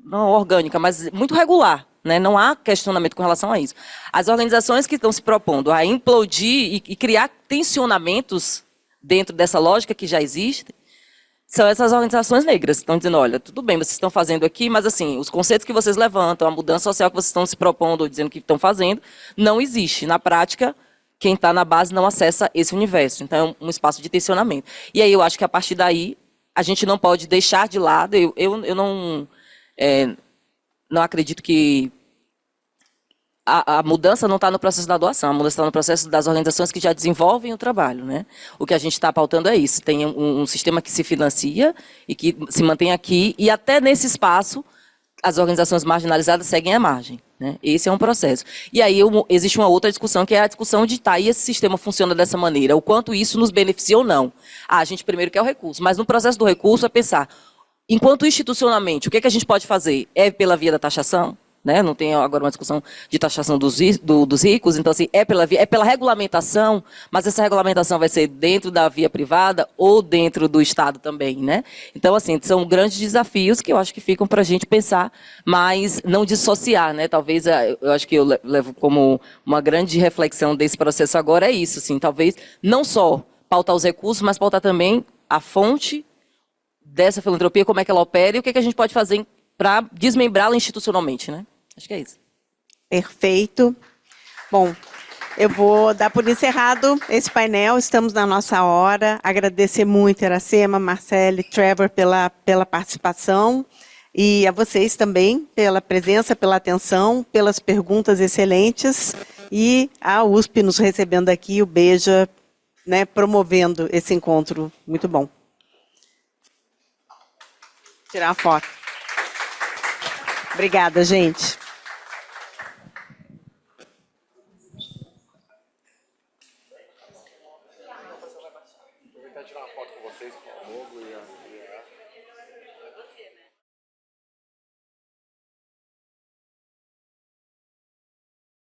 não orgânica, mas muito regular. Né? Não há questionamento com relação a isso. As organizações que estão se propondo a implodir e criar tensionamentos dentro dessa lógica que já existe, são essas organizações negras. Estão dizendo, olha, tudo bem, vocês estão fazendo aqui, mas assim, os conceitos que vocês levantam, a mudança social que vocês estão se propondo, ou dizendo que estão fazendo, não existe. Na prática, quem está na base não acessa esse universo. Então, é um espaço de tensionamento. E aí, eu acho que a partir daí, a gente não pode deixar de lado, eu não acredito que a mudança não está no processo da doação, a mudança está no processo das organizações que já desenvolvem o trabalho. Né? O que a gente está pautando é isso, tem um sistema que se financia e que se mantém aqui, e até nesse espaço as organizações marginalizadas seguem à margem. Né? Esse é um processo. E aí existe uma outra discussão, que é a discussão de, tá, e esse sistema funciona dessa maneira, o quanto isso nos beneficia ou não. A gente primeiro quer o recurso, mas no processo do recurso é pensar, enquanto institucionalmente, o que a gente pode fazer? É pela via da taxação? Né? Não tem agora uma discussão de taxação dos ricos, então assim, é pela regulamentação, mas essa regulamentação vai ser dentro da via privada ou dentro do Estado também. Né? Então, assim, são grandes desafios que eu acho que ficam para a gente pensar, mas não dissociar. Né? Talvez, eu acho que eu levo como uma grande reflexão desse processo agora é isso, assim, talvez não só pautar os recursos, mas pautar também a fonte dessa filantropia, como é que ela opera e o que a gente pode fazer para desmembrá-la institucionalmente, né? Acho que é isso. Perfeito. Bom, eu vou dar por encerrado esse painel, estamos na nossa hora. Agradecer muito, Iracema, Marcele, Trevor, pela participação. E a vocês também, pela presença, pela atenção, pelas perguntas excelentes. E a USP nos recebendo aqui, o Beja, né, promovendo esse encontro muito bom. Tirar uma foto. Obrigada, gente. Aproveitar e tirar uma foto com vocês, com o logo e a...